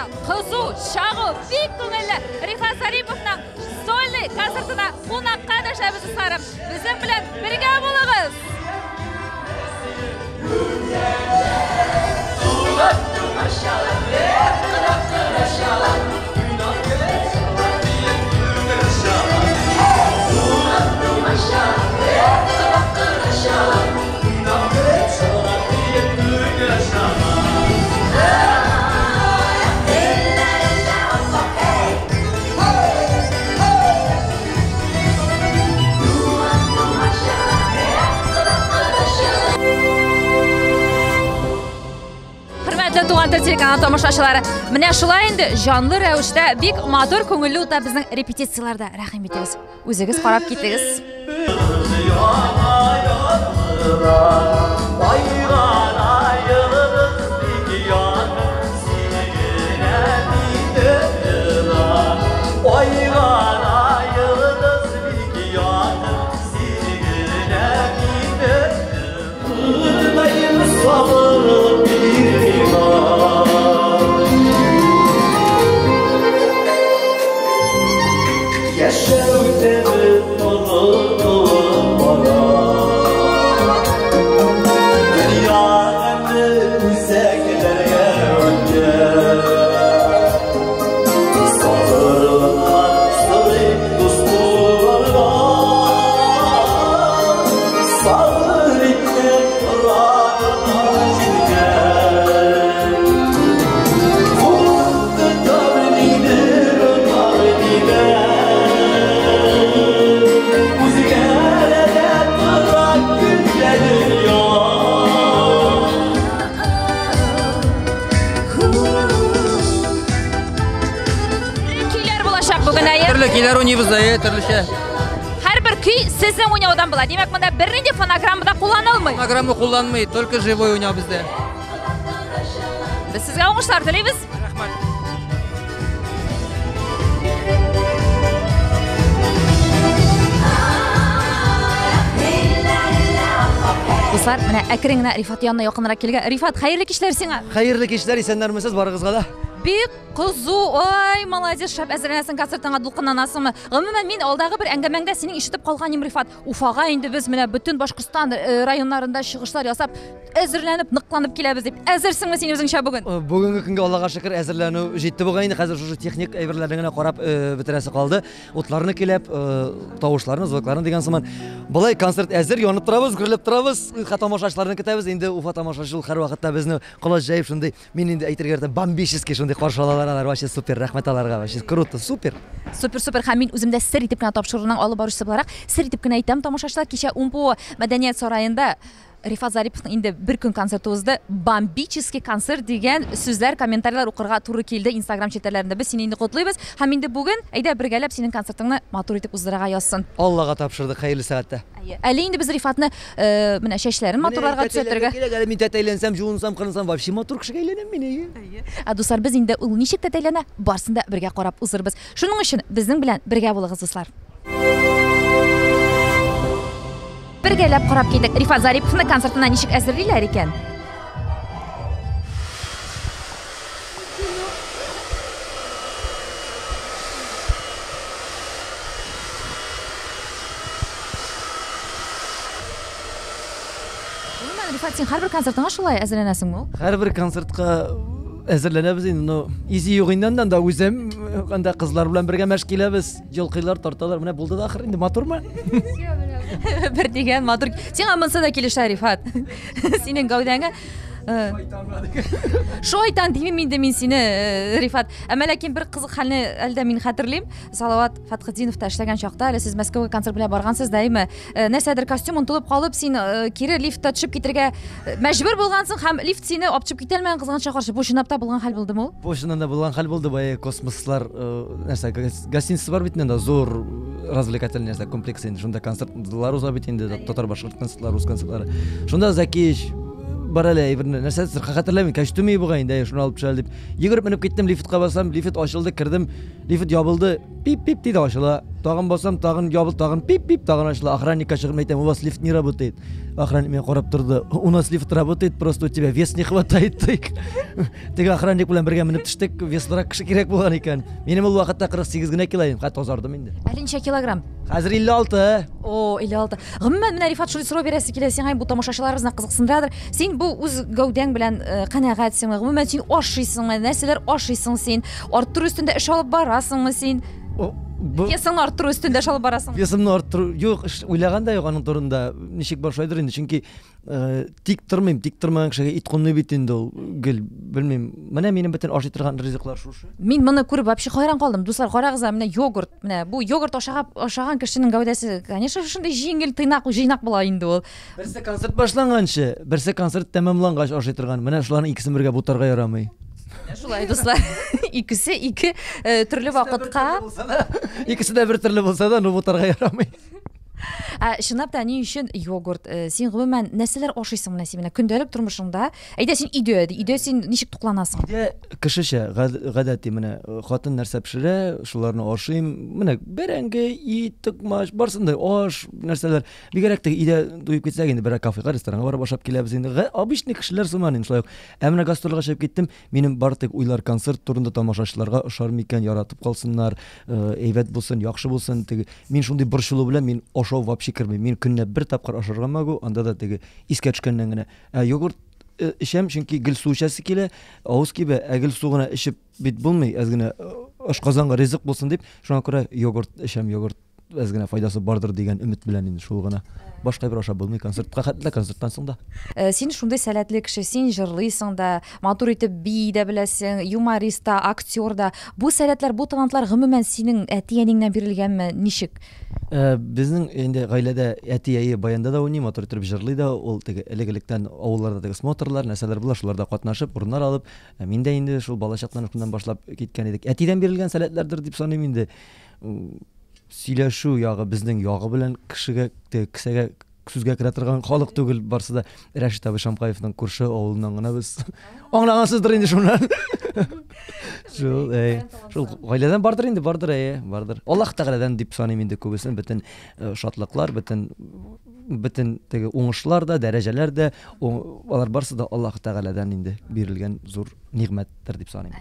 концертына қызу, шағу, бек көңілі Рифат Зариповның сольный концертына қонаққа да шабыз ұсарым. Біздің білен бірге болыңыз. Туған телеканал тамашашылары, міне шулай енді жанлы рәвіште бик матур көңілі ұта біздің репетицияларда рахим етіңіз. Өзіңіз қарап кетіңіз. Keler oynayımız da türlüşe. Her bir köy sizin oynayıdan bular. Demek bunda birinci fonogramda kullanılmıyor. Fonogramda kullanmayı, только живой oynuyor bizde. Biz sizge oğuşlar dileyiz. Rahmat. Dostlar, mene ekringine Rifat yanına yakınlara kelge. Rifat, hayırlı kişiler sana. Hayırlı kişiler, isenlermesiz barığızga da. Бик кызу, ой, молодец, шап әзерләнәсең концертыңа дулкынланасыңмы? Гомумән мин алдагы бер әңгәмәңдә синең ишетеп калган идем, Рифат. Уфага инде без менә бөтен Башкортстан районнарында чыгышлар ясап, әзерләнеп, ныкланып киләбез дип. Әзерсеңме син үзеңчә бүген? Бүгенге көнгә Аллага шөкер әзерләнү җитте булган инде. Хәзер шушы техник әйберләрне генә карап бетерәсе калды. Утларны килеп, тавышларны, звукларны дигән сыман. Булай концерт әзер, янып торабыз, гөрләп торабыз. Тамашачыларны көтәбез. Инде Уфа тамашачыл һәр вакытта безне кылач җәеп шундый. Мин инде әйтергә бомбический шундый каршылалар, вообще супер, рәхмәт аларга, вообще круто, супер. Супер. Һәм мин үземдә сер итеп кенә тапшыруның алып баручысы буларак, сер итеп кенә әйтәм тамашачылар, кичә УМПО мәдәният сараенда Рифат Зариповның инде бер көн концерты узды. Бомбический концерт дигән сүзләр, комментарийлар укырга туры килде Instagram чатерләрендә. Без сине инде котлыйбыз. Һәм инде бүген әйдә бергәләп синең концертыңны матур итеп уздырырга язсын. Аллага тапшырдык, хәерле сәгатьтә. Әле инде без Рифатны менә чәчләрен матурларга төзәтергә. Әле мин тәтәйләнсәм, җуынсам, кырынсам, вообще матур кешегә әйләнәм мин. Дуслар, без инде ул ничек тәтәйләнә, барсын да бергә карап узырбыз. Шуның өчен безнең белән бергә булыгыз, дуслар. Бергәләп карап китик. Рифат Зариповның концертына ничек әзерлиләр икән? Рифат, син һәрбер концертыңа шулай әзерләнәсеңме? Һәрбер концертка әзерләнәбез инде. Изи югыннан да үзем анда кызлар белән бергә мәш киләбез. Җылкыйлар, тарталар. Менә булды да ахыр инде матурмы? Бер дигән матур. Сиңа монсы да килешә, Рифат. Синең гәүдәңә Шайтан димим инде мин сине, Рифат. Әмма ләкин бер кызык хәлне әлдә мин хәтерлим. Салават Фатхетдиновта эшләгән чакта, әле сез Мәскәүгә концерт белән баргансыз дәйме. Нәрсәдер костюм онтылып калып, син кире лифтта төшеп китергә мәҗбүр булгансың һәм лифт сине апчып китәлмәгән кызганча каршы бушынап та булган хәл булдымы ул? Бушыннан да булган хәл булды. Бая космослар нәрсә гостиница бар бит инде, зур развлекательный нәрсә комплекс инде. Шунда концертлар уза бит инде, татар башкорт концертлары, рус концертлары. Шунда Закиш барале әйберне нәрсә хәтерләмим, костюмы булган инде, шуны алып төшәл дип. Йөгереп менеп киттем, лифтка басам, лифт ачылды, кирдем, лифт ябылды, пип-пип диде ачыла. тагын басам, тагын ябыл, тагын пип-пип, тагын ачыла. Охранникка чыгып әйтәм, у вас лифт не работает. Охранник меня карап торды. У нас лифт работает, просто у тебя вес не хватает. Теге охранник белән бергә менеп төштек, веслырак кеше кирәк булган икән. Минем ул вакытта 48 генә кило идем, хәтта озардым инде. Әле ничә килограмм? Хәзер 56. О, 56. Гомумән, менә Рифат шундый сорау бирәсе килә, сиңа бу тамашачыларыбызны кызыксындырадыр. Син бу үз гәүдәң белән канәгатьсеңме? Гомумән син ашыйсыңмы? Нәрсәләр ашыйсың син? Арттыру өстендә эш алып барасыңмы син? Весыңны арттыру өстендә эш алып барасың. Весымны арттыру юк, уйлаган да юк аның турында. Ничек башлайдыр инде, чөнки тик тормыйм, тик тормаган кешегә ит кунмый бит инде ул. Гел, белмим. Менә минем бөтен ашый торган ризыклар шушы. Мин моны күреп вообще хайран калдым. Дуслар, карагыз, менә йогурт, менә бу йогурт ашаган кешенең гәүдәсе, конечно, шундый җиңел, җыйнак була инде ул. Берсе концерт башланганчы, берсе концерт тәмамлангач ашый торган. Менә шуларның икесен бергә бутарга ярамый. Шулай, дуслар, икесе ике төрле вакытка. Икесе дә бер төрле булса да, ну бутарга ярамый. Чынлап та ни өчен йогурт? Син гомумән нәрсәләр ашыйсың менә син көндәлек тормышыңда? Әйдә син өйдә син ничек тукланасың? Өйдә кешечә гадәти менә хатын нәрсә пешерә, шуларны ашыйм. Менә бәрәңге, ит, токмаш, барсын да аш, нәрсәләр. Бигрәк тә өйдә туеп китсәк инде бер кафега, ресторанга барып ашап киләбез инде. Обычный кешеләр сыман инде шулай ук. Менә гастрольгә чыгып киттем. Минем бар тик уйлар концерт турында тамашачыларга ошар микән, яратып калсыннар, әйбәт булсын, яхшы булсын. Мин шундый борчылу белән мин ашау вообще кермим. Мин көнне бер тапкыр ашарга магу, анда да теге искә төшкәннән генә. Йогурт эчәм, чөнки гел су эчәсе килә, авыз кибә, гел су гына эчеп бит булмый, аз гына ашказанга ризык булсын дип, шуңа күрә йогурт эчәм, йогурт аз гына файдасы бардыр дигән өмет белән инде шул гына. Башка бер ашап булмый концертка, хәтта концерттан соң да. Син шундый сәләтле кеше, син җырлыйсың да, матур итеп бии дә беләсең, юморист да, актер да. Бу сәләтләр, бу талантлар гомумән синең әти-әниннән бирелгәнме? Ничек? Безнең инде гаиләдә әти-әйе баянда да уйный, матур итеп җырлый да, ул теге элек-электән авылларда теге смотрлар, нәрсәләр була, шуларда катнашып, урыннар алып, мин дә инде шул балачактан шуннан башлап киткән идек. Әтидән бирелгән сәләтләрдер дип саныйм инде. Сөйләшү ягы безнең ягы белән кешегә, кесәгә сүзгә керә торган халык түгел, барсы да Рәшит абый Шамкаевның күрше авылыннан гына без аңлагансыздыр инде шуннан. Шул гаиләдән бардыр инде, бардыр. Аллаһ Тәгаләдән дип саныйм инде күбесен, бөтен шатлыклар, бөтен теге уңышлар да, дәрәҗәләр дә, алар барсы да Аллаһ Тәгаләдән инде бирелгән зур нигъмәттер дип саныйм.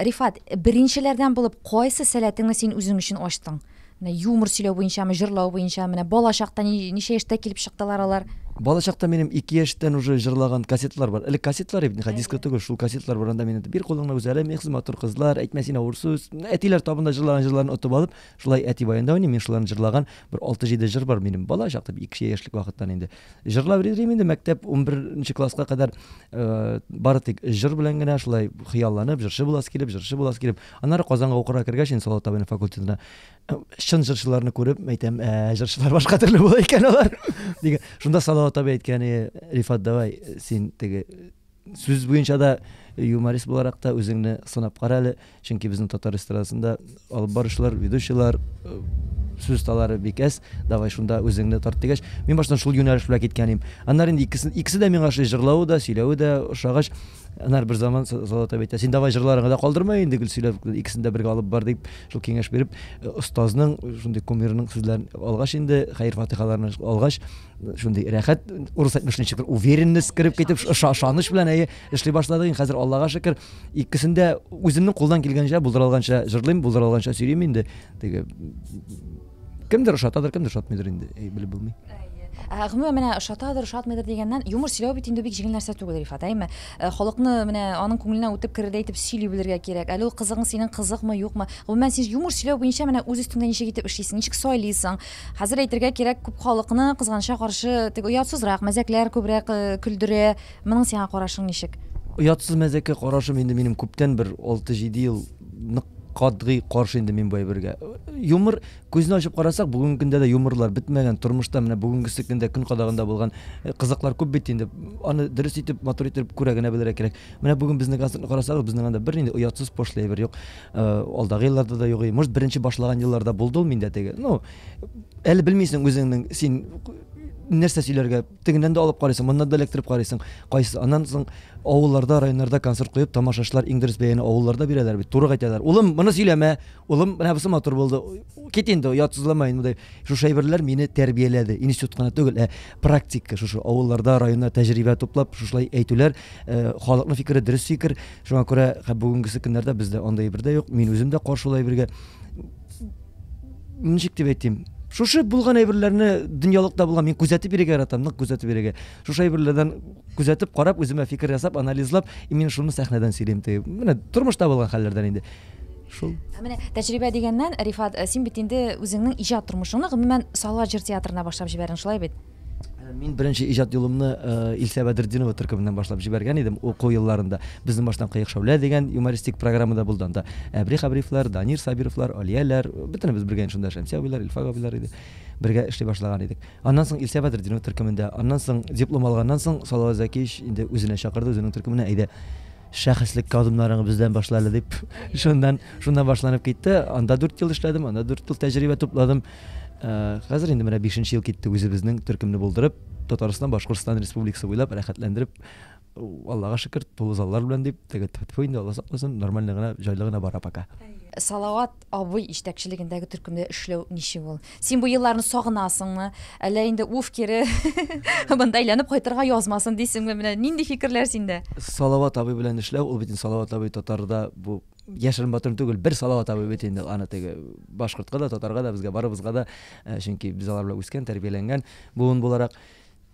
Рифат, беренчеләрдән булып кайсы сәләтеңне син үзең өчен ачтың? Юмор сөйләү буенча, җырлау буенча, менә балачакта ничә яшьтә килеп чыктылар алар? Балачакта минем 2 яшьтән уже җырлаган кассетлар бар. Элек кассетлар иде, диско түгел, шул кассетлар бар, анда минем бер кулыңны үзәрә, мехсез матур кызлар, әйтмәсин авыр сүз. Әтиләр табында җырлаган җырларны отып алып, шулай әти баянда уйный, мин шуларны җырлаган бер 6-7 җыр бар минем балачакта, 2 яшьлек вакыттан инде. Җырлап йөрим инде, мәктәп 11нче класска кадәр бары тик җыр белән генә шулай хыялланып, җырчы буласы килеп. Аннары Казанга укырга кергәч, Салават абыйның факультетына чын җырчыларны күреп, әйтәм, җырчылар башка төрле була икән алар. Диген. Шунда Салават абый әйткәне, Рифат, давай, син теге сүз буенча да юморист буларак та үзеңне сынап кара әле, чөнки безнең татар эстрадасында алып баручылар, ведущийлар сүз талары бик әз, давай шунда үзеңне тарт дигәч, мин баштан шул юнәлеш белән киткәнем. Аннары инде икесе дә миңа җырлавы да, сөйләве дә ошагач, аннары бер заман Салават абый әйтә, син давай җырларыңны да калдырма инде, гел сөйләп, икесен дә бергә алып бар дип, шул киңәш биреп, остазның шундый кумирының сүзләрен алгач инде, хәйр-фатихаларны алгач, шундый рәхәт, урыс әйтмешнче уверенность кирип китеп, ышаныч белән эшли башладык. Хәзер Аллага шөкер, икесендә үземнең кулдан килгәнчә, булдырылганча җырлыйм, булдырылганча сөйлим инде. Теге кемдер ошатадыр, кемдер ошатмыйдыр инде, белеп булмый. Гомумән менә ошатадыр, ошатмыйдыр дигәннән, юмор сөйләү бит инде бик җиңел нәрсә түгел, Рифат, әйме? Халыкны менә аның күңеленә үтеп керде әйтеп сөйли белергә кирәк. Әле ул кызыгың синең кызыкмы, юкмы? Гомумән син юмор сөйләү буенча менә үз өстеңдә ничек итеп эшлисең, ничек сайлыйсың? Хәзер әйтергә кирәк, күп халыкны кызганча каршы, теге оятсызрак, мәзәкләр күбрәк көлдерә. Моның сиңа карашың ничек? Оятсыз мәзәккә карашым инде минем күптән бер 6-7 ел нык катгый каршы инде мин бу әйбергә. Юмор күзне ачып карасак, бүгенге көндә дә юморлар бетмәгән, тормышта менә бүгенге секундә көн кадагында булган кызыклар күп бит инде. Аны дөрес итеп, матур итеп күрәгенә белергә кирәк. Менә бүген безнең концертны карасагыз, безнең анда бер инде оятсыз пошлый бер юк. Алдагы елларда да юк. Может, беренче башлаган елларда булды ул миндә теге. Ну, әле белмисең үзеңнең, син нәрсә сөйләргә, тегеннән дә алып карыйсың, моннан да электрип карыйсың, кайсы аннан соң авылларда, районнарда концерт куеп, тамашачылар иң дөрес бәяне авылларда бирәләр бит, туры әйтәләр. Улым, моны сөйләмә, улым, менә бусы матур булды, кит инде, ятсызламайын, будай. Шушы әйберләр мине тәрбияләде, институт кына түгел, практика, шушы авылларда, районда тәҗрибә туплап, шушылай әйтүләр, халыкның фикере дөрес фикер, шуңа күрә бүгенге көннәрдә бездә андай бер дә юк, мин үзем дә каршылай бергә. Ничек дип әйтим? Шушы булган әйберләрне дөньялыкта булган мин күзәтеп бирергә яратам, нык күзәтеп бирергә. Шушы әйберләрдән күзәтеп карап, үземә фикер ясап, анализлап, мин шуны сәхнәдән сөйлим. Менә тормышта булган хәлләрдән инде. Шул. Менә тәҗрибә дигәннән, Рифат, син бит инде үзеңнең иҗат тормышыңны гомумән Салават җыр театрына башлап җибәрдең, шулай бит? Мин беренче иҗат юлымны Илсә Бәдретдинова төркеменнән башлап җибәргән идем, уку елларында. Безнең баштан Кыек Шәүлә дигән юмористик программада булды анда. Әбри Хабрифлар, Данир Сабировлар, Алияләр, бөтенебез бергә шунда Шәмсия абыйлар, Илфак абыйлар иде. Бергә эшли башлаган идек. Аннан соң Илсә Бәдретдинова төркемендә, аннан соң диплом алганнан соң Салават Зәкиевич инде үзенә чакырды, үзенең төркеменә, әйдә шәхеслек адымнарыңны бездән башлалы дип. Шуннан башланып китте. Анда 4 ел эшләдем, анда 4 ел тәҗрибә тупладым. Хәзер инде менә 5нче ел китте үзебезнең төркемне булдырып, Татарстан, Башкортстан Республикасы буйлап рәхәтләндереп, Аллага шөкер, тулы заллар белән дип, тәгә инде Алла сакласын, нормаль гына, җайлы гына бара пока. Салават абый җитәкчелегендәге төркемдә эшләү ничек ул? Син бу елларны сагынасыңмы? Әллә инде уф кире монда әйләнеп кайтырга язмасын дисеңме? Менә нинди фикерләр синдә? Салават абый белән эшләү, ул бит Салават абый татарда бу яшерен батыр түгел, бер Салават абый бит инде аны теге башкортка да, татарга да, безгә барыбызга да, чөнки без алар белән үскән, тәрбияләнгән. Буын буларак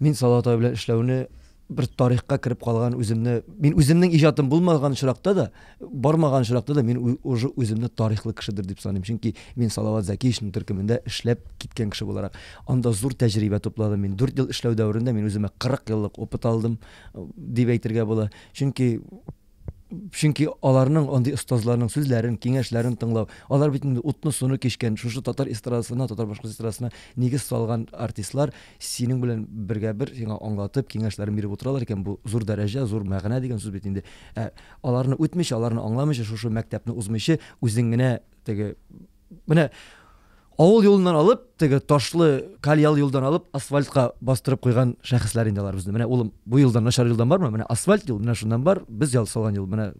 мин Салават абый белән эшләүне bir тарихка кирип калган үземне, мин үземнең иҗатым булмаган чиракта да, бармаган чиракта да мин уже үземне тарихлы кешедер дип саныйм. Чөнки мин Салават Зәкиевичнең төркемендә эшләп киткән кеше буларак, анда зур тәҗрибә тупладым. Мин 4 ел эшләү дәверендә мин үземә 40 еллык опыт алдым дип әйтергә була. Чөнки аларның андый остазларның сүзләрен, киңәшләрен тыңлау, алар бит инде утны суны кичкән, шушы татар эстрадасына, татар башкорт эстрадасына нигез салган артистлар синең белән бергә бер сиңа аңлатып, киңәшләрен биреп утыралар икән, бу зур дәрәҗә, зур мәгънә дигән сүз бит инде. Аларны үтмичә, аларны аңламыйча, шушы мәктәпне узмыйча, үзең генә теге менә авыл юлыннан алып, теге ташлы кальял юлдан алып, асфальтка бастырып куйган шәхесләр инде алар безне. Менә улым, бу юлдан начар юлдан бармы? Менә асфальт юл, менә шундан бар, без ял салган юл, менә.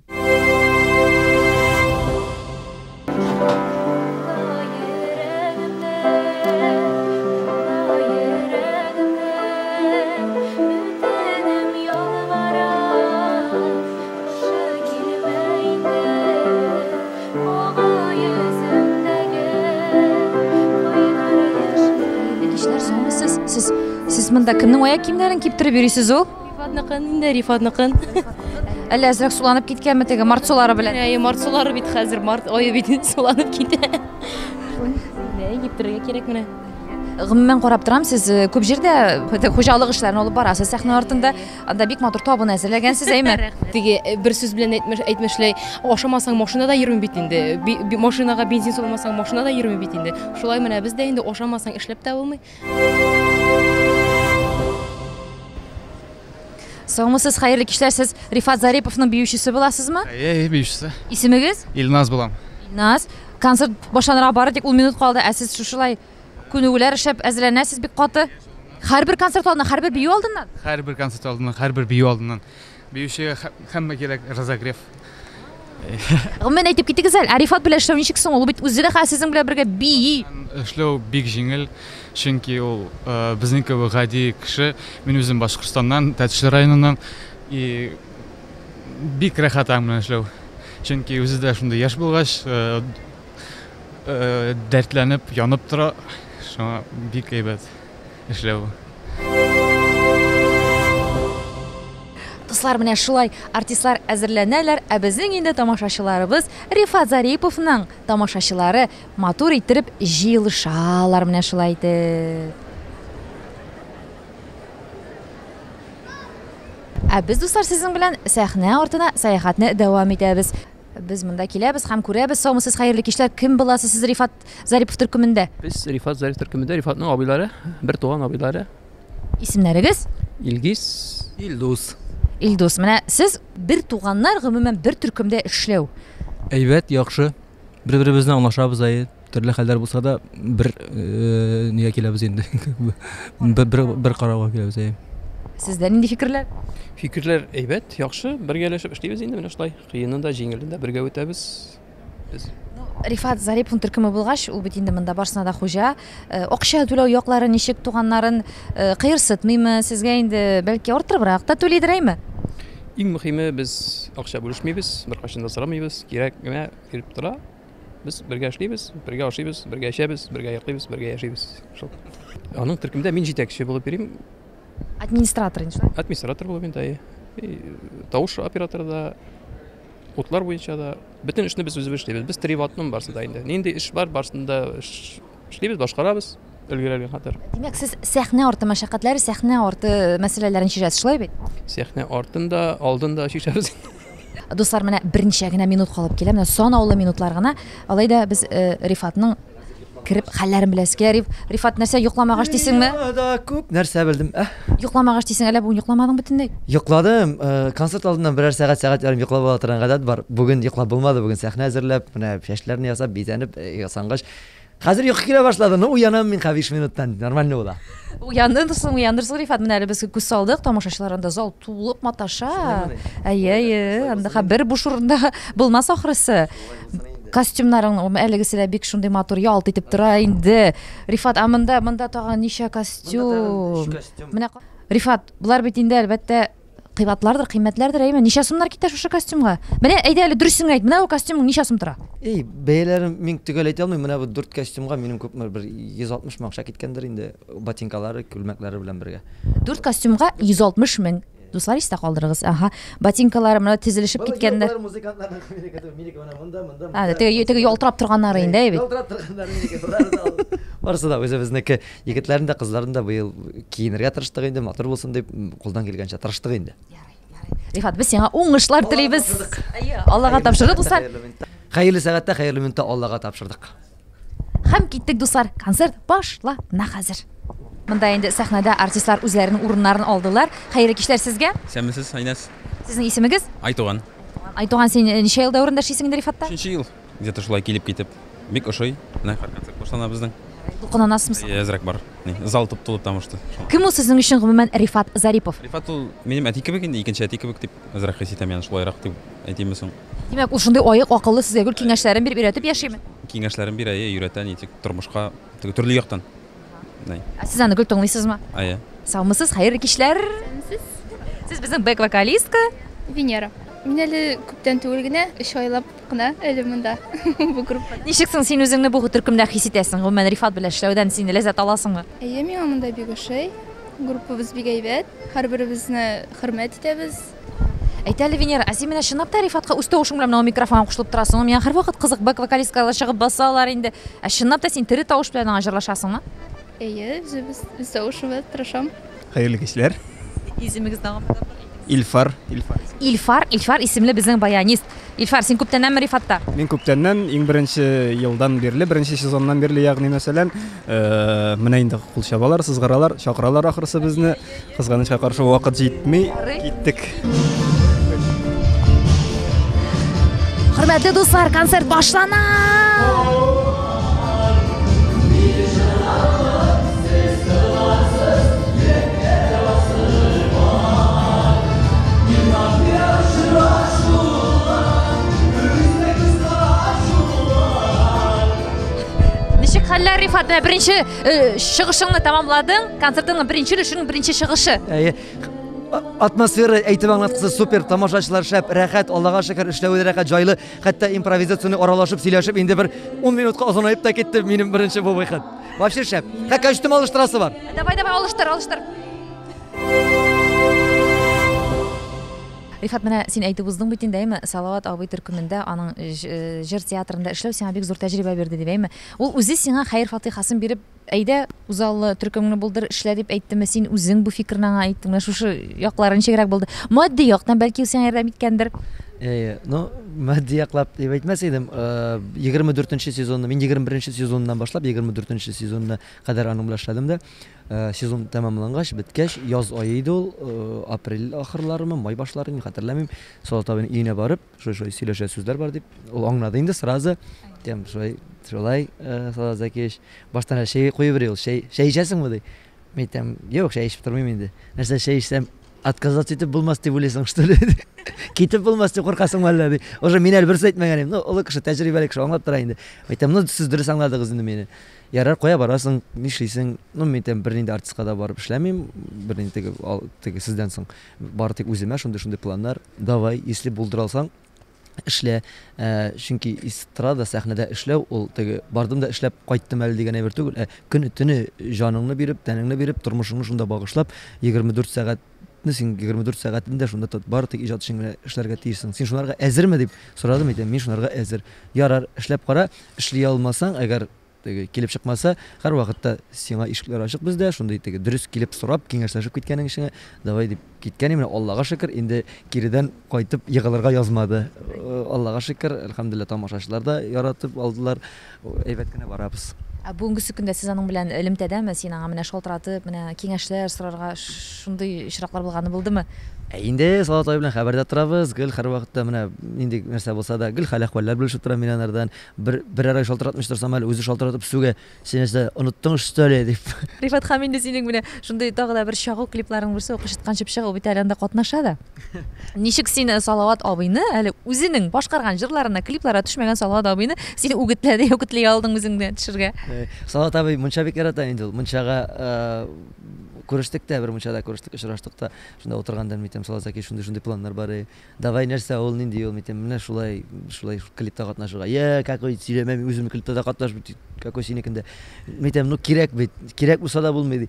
Siz монда кемнең аяк киемнәрен киптиреп йөрисез ул? Рифатныкын, инде Рифатныкын. Әллә әзрәк суланып киткәнме теге март сулары белән? Март сулары бит хәзер, март ае бит суланып китә. Киптерергә кирәк менә. Гомумән карап торам, сез күп җирдә хуҗалык эшләрен алып барасыз сәхнә артында. Анда бик матур табын әзерләгәнсез, әйме? Теге бер сүз белән әйтмәшләй, ашамасаң машинада йөрмим бит инде. Машинага бензин салмасаң машинада йөрмим бит инде. Шулай менә бездә инде ашамасаң эшләп тә булмый. Саумысыз, хәерле кичләр, сез Рифат Зариповның биючесе буласызмы? Биючесе. Исемегез? Илназ булам. Илназ. Концерт башланырга бары тик ул минут калды, ә сез шушылай күнегүләр эшләп әзерләнәсез бик каты. Һәрбер концерт алдыннан, һәрбер бию алдыннан. Һәрбер концерт алдыннан, һәрбер бию алдыннан. Биючегә һәммә кирәк разогрев. Гомумән әйтеп китегез әле, Рифат белән эшләү ничек соң? Ул бит үзе дә сезнең белән бергә бии. Эшләү бик җиңел, чөнки ул безнең кебек гади кеше, мин үзем Башкортстаннан, Тәтешле районыннан, и бик рәхәт белән эшләү. Чөнки үзе дә шундый яшь булгач, дәртләнеп, янып тора, шуңа бик әйбәт эшләү. Дуслар, менә шулай артистлар әзерләнәләр, ә безнең инде тамашачыларыбыз Рифат Зариповның тамашачылары матур иттереп җыелышалар, менә шулай итеп. Ә без, дуслар, сезнең белән сәхнә артына сәяхәтне дәвам итәбез. Без монда киләбез һәм күрәбез. Саумысыз, хәерле кичләр, кем буласыз сез Рифат Зарипов төркемендә? Без Рифат Зарипов төркемендә, Рифатның абыйлары, бер туган абыйлары. Исемнәрегез? Илгиз, Илдус. Илдус, менә сез бер туганнар гомумән бер төркемдә эшләү. Әйбәт, яхшы. Bir-birimizden anlaşabız ayı. Türlü хәлләр булса да бер нигә киләбез инде. Бер карарга киләбез әйе. Сездән нинди фикерләр? Фикерләр әйбәт, яхшы, бергәләшеп эшлибез инде менә шулай. Кыенын да, җиңелен дә бергә үтәбез. Без Рифат Зариповның төркеме булгач, ул бит инде монда барсына да хуҗа. Акча түләү яклары ничек, туганнарын кыерсытмыймы? Сезгә инде бәлки артырыбрак та түлидер әйме? иң мөһиме без акча бүлешмибез, беркайчан да сорамыйбыз. Кирәк генә килеп тора. Без бергә эшлибез, бергә ашыйбыз, бергә эчәбез, бергә йоклыйбыз, бергә яшибез. Шул. Аның төркемдә мин җитәкче булып йөрим. Администратор инде. Администратор булып инде. Тавыш операторы да, утлар буенча да бөтен эшне без үзебез эшлибез. Без приватның барсында инде. Нинди эш бар барсында эшлибез, башкарабыз. Өлгерәлгән хәтер. Димәк, сез сәхнә арты мәшәкатьләре, сәхнә арты мәсьәләләрен чишәсез, шулай бит? Сәхнә артында, алдында шишәбез. Дуслар, менә берничә генә минут калып килә, менә санаулы минутлар гына. Алайда без Рифатның кирип хәлләрен беләскә. Рифат, нәрсә йокламагач дисеңме? Да күп нәрсә белдем. Йокламагач дисең, әле бүген йокламадың бөтенләй. Йокладым. Концерт алдыннан берәр сәгать ярым йоклап ала торган гадәт бар. Бүген йоклап булмады. Бүген сәхнә әзерләп, менә фәшләрне ясап, бизәнеп, ясангач. Хәзер йокы килә башлады. Ну, уянам мин 5 минуттан. Нормально була. Уяндырсың, Рифат, менә әле без күз салдык, тамашачыларында зал тулып маташа. Әйе, анда бер буш урында булмас ахрысы. Костюмнарың әлегесенә бик шундый матур ялт итеп тора инде. Рифат, монда тагын ничә костюм. Менә Рифат, булар бит инде әлбәттә кыйбатлардыр, кыйммәтләрдер, әйме. Ничә сумнар китә шушы костюмга? Менә әйдә әле дөресен әйт. Менә бу костюмың ничә сум тора? Бәяләрен мин төгәл әйтә алмыйм. Менә бу 4 костюмга минем күпме бер 160 мең акча киткәндер инде. Ботинкалары, күлмәкләре белән бергә. 4 костюмга 160 мең. Дуслар, истә калдырыгыз. Батинкалары менә тизелешеп киткәндер. Музыкантларның минеке монда. Теге ялтырап торганнары инде, әйбит. Ялтырап торганнары минеке. Барысы да үзебезнеке. Егетләрен дә, кызларын да быел киенергә тырыштык инде, матур булсын дип, кулдан килгәнчә тырыштык инде. Рифат, без сиңа уңышлар телибез. Аллага тапшырдык, дуслар. Хәерле сәгатьтә, хәерле минутта Аллага тапшырдык. Һәм киттек, дуслар. Концерт башлана хәзер. Монда инде сәхнәдә артистлар үзләренең урыннарын алдылар. Хәерле кичләр сезгә. Сәмсез, Айнас. Сезнең исемегез? Айтуган. Айтуган, син ничә елда урында эшлисең инде Рифатта? 3нче ел. Где-то шулай килеп китеп. Бик ошый. Менә концерт башлана безнең. Кулланасызмы? Әзрәк бар. Зал туп-тулып тамашты. Кем ул сезнең өчен гомумән Рифат Зарипов? Рифат ул минем әти кебек инде, икенче әти кебек дип әзрәк хис итәм, яны шулайрак дип әйтимме соң. Димәк, ул шундый аек, акыллы, сезгә гүр киңәшләрен биреп өйрәтеп яшиме? Киңәшләрен бирә, өйрәтә, ничек тормышка, төрле яктан. Сез аны гүр тыңлыйсызмы? Ая. Саумысыз, хәерле кичләр. Сез безнең бэк-вокалистка Венера. Мин әле күптән түгел генә 3 айлап кына әле монда бу группада. Ничек соң син үзеңне бу төркемдә хис итәсең? Гомумән Рифат белән эшләүдән син ләззәт аласыңмы? Әйе, миңа монда бик ошый. Группабыз бик әйбәт. Һәрберебезне хөрмәт итәбез. Әйт әле, Венера, син менә чынлап та Рифатка үз тавышың белән менә микрофонга кушылып торасың. Миңа һәрвакыт кызык, бэк-вокалисткалар чыгып басалар инде. Чынлап та син тере тавыш белән җырлашасыңмы? Әйе, үз тавышыбыз тырышам. Хәерле кичләр. Исемегезне Илфар. Илфар исемле безнең баянист. Илфар, син күптәннән Рифатта? Мин күптәннән, иң беренче елдан бирле, беренче сезоннан бирле, ягъни мәсәлән, менә инде кул чабалар, сызгыралар, чакыралар ахрысы безне. Кызганычка каршы вакыт җитми, киттек. Хөрмәтле дуслар, концерт башлана! Ничек хәлләр, Рифат? Беренче чыгышыңны тәмамладың, концертның беренче өлешенең беренче чыгышы. Атмосфера әйтеп аңлаткысы супер, тамашачылар шәп, рәхәт, Аллага шөкер, эшләүе рәхәт, җайлы, хәтта импровизацияны аралашып, сөйләшеп, инде бер 10 минутка озынаеп та китте минем беренче бу выход. Вообще шәп. Костюм алыштырасы бар. Давай, алыштыр. Рифат, менә син әйтеп уздың бит инде, әйме, Салават абый төркемендә, аның җыр театрында эшләү сиңа бик зур тәҗрибә бирде дип, әйме. Ул үзе сиңа хәер фатихасын биреп, әйдә, үзаллы төркемне булдыр, эшлә дип әйттеме, син үзең бу фикерне әйттең, шушы якларын ничегрәк булды? Матди яктан бәлки сиңа ярдәм иткәндер. Матди яклап дип әйтмәс идем. 24нче сезонны, мин 21нче сезоннан башлап 24нче сезонна кадәр аның белән эшләдем дә. Сезон тәмамлангач, биткәч, яз ае иде ул, апрель ахырларымы, май башлары, мин хәтерләмим. Салават абыйның өенә барып, шушы сөйләшә сүзләр бар дип, ул аңлады инде сразу. әйттем шулай Салават Закирович баштан әле шәй куеп бер ул шәй эчәсеңме ди. Мен әйтәм, юк, шәй эчеп тормыйм инде. Нәрсә шәй эчсәм отказаться итеп булмас дип уйлыйсың что ли? Китеп булмас дип куркасың әллә ди. Уже мин әле берсе әйтмәгән идем. Ну, олы кеше тәҗрибәле кеше аңлап тора инде. Әйтәм, ну сез дөрес аңладыгыз инде мине. Ярар, кая барасың, нишлисең? Ну, мен әйтәм, бернинди артистка да барып эшләмим, бернинди теге сездән соң бары тик үземә шундый планнар. Давай, если булдыра алсаң, эшлә. Чөнки эстрада сәхнәдә эшләү ул теге бардым да эшләп кайттым әле дигән әйбер түгел. Көне төне җаныңны биреп, тәнеңне биреп, тормышыңны шунда багышлап, 24 сәгать син 24 сәгатендә шунда бары тик иҗат эшен эшләргә тиешсең. Син шуларга әзерме дип сорадым әйтәм. Мин шуларга әзер. Ярар, эшләп кара, эшли алмасаң, әгәр теге килеп чыкмаса, һәр вакытта сиңа ишекләр ачык бездә, шундый теге дөрес килеп сорап, киңәшләшеп киткәнең өчен давай дип киткән именно Аллага шөкер, инде киридән кайтып егылырга язмады. Аллага шөкер, әлхәмдүлилләh тамашачылар да яратып алдылар. Әйбәт кенә барабыз. Бүгенге көндә сез аның белән элемтәдәме? Син аңа менә шалтыратып, менә киңәшләр сорарга шундый очраклар булганы булдымы? Инде Салават абый белән хәбәрдә торабыз. Гел һәр вакытта менә нинди нәрсә булса да, гел хәл әхваллар белешеп тора миллионнардан. Бер ара шалтыратмыш торсам әле үзе шалтыратып сүгә. Син нәрсә оныттың штөле дип. Рифат һәм инде синең менә шундый тагы да бер чагу клипларың булса, укышыткан чыпчык ул бит әле анда катнаша да. Ничек син Салават абыйны әле үзенең башкарган җырларына, клипларга төшмәгән Салават абыйны син үгетләй алдың үзеңне төшергә? Салават абый мунча бик ярата инде ул. Мунчага күрештек тә, бер мунчада күрештек, очраштык та. Шунда утырганда митем Салават Закирович шундый планнар бар. Давай нәрсә ул нинди ул митем, менә шулай клипта катнашырга. Какой сөйләмә, мин үзем клипта да катнаш бит. Какой синекендә. Митем, ну кирәк бит. Кирәк булса да булмый ди.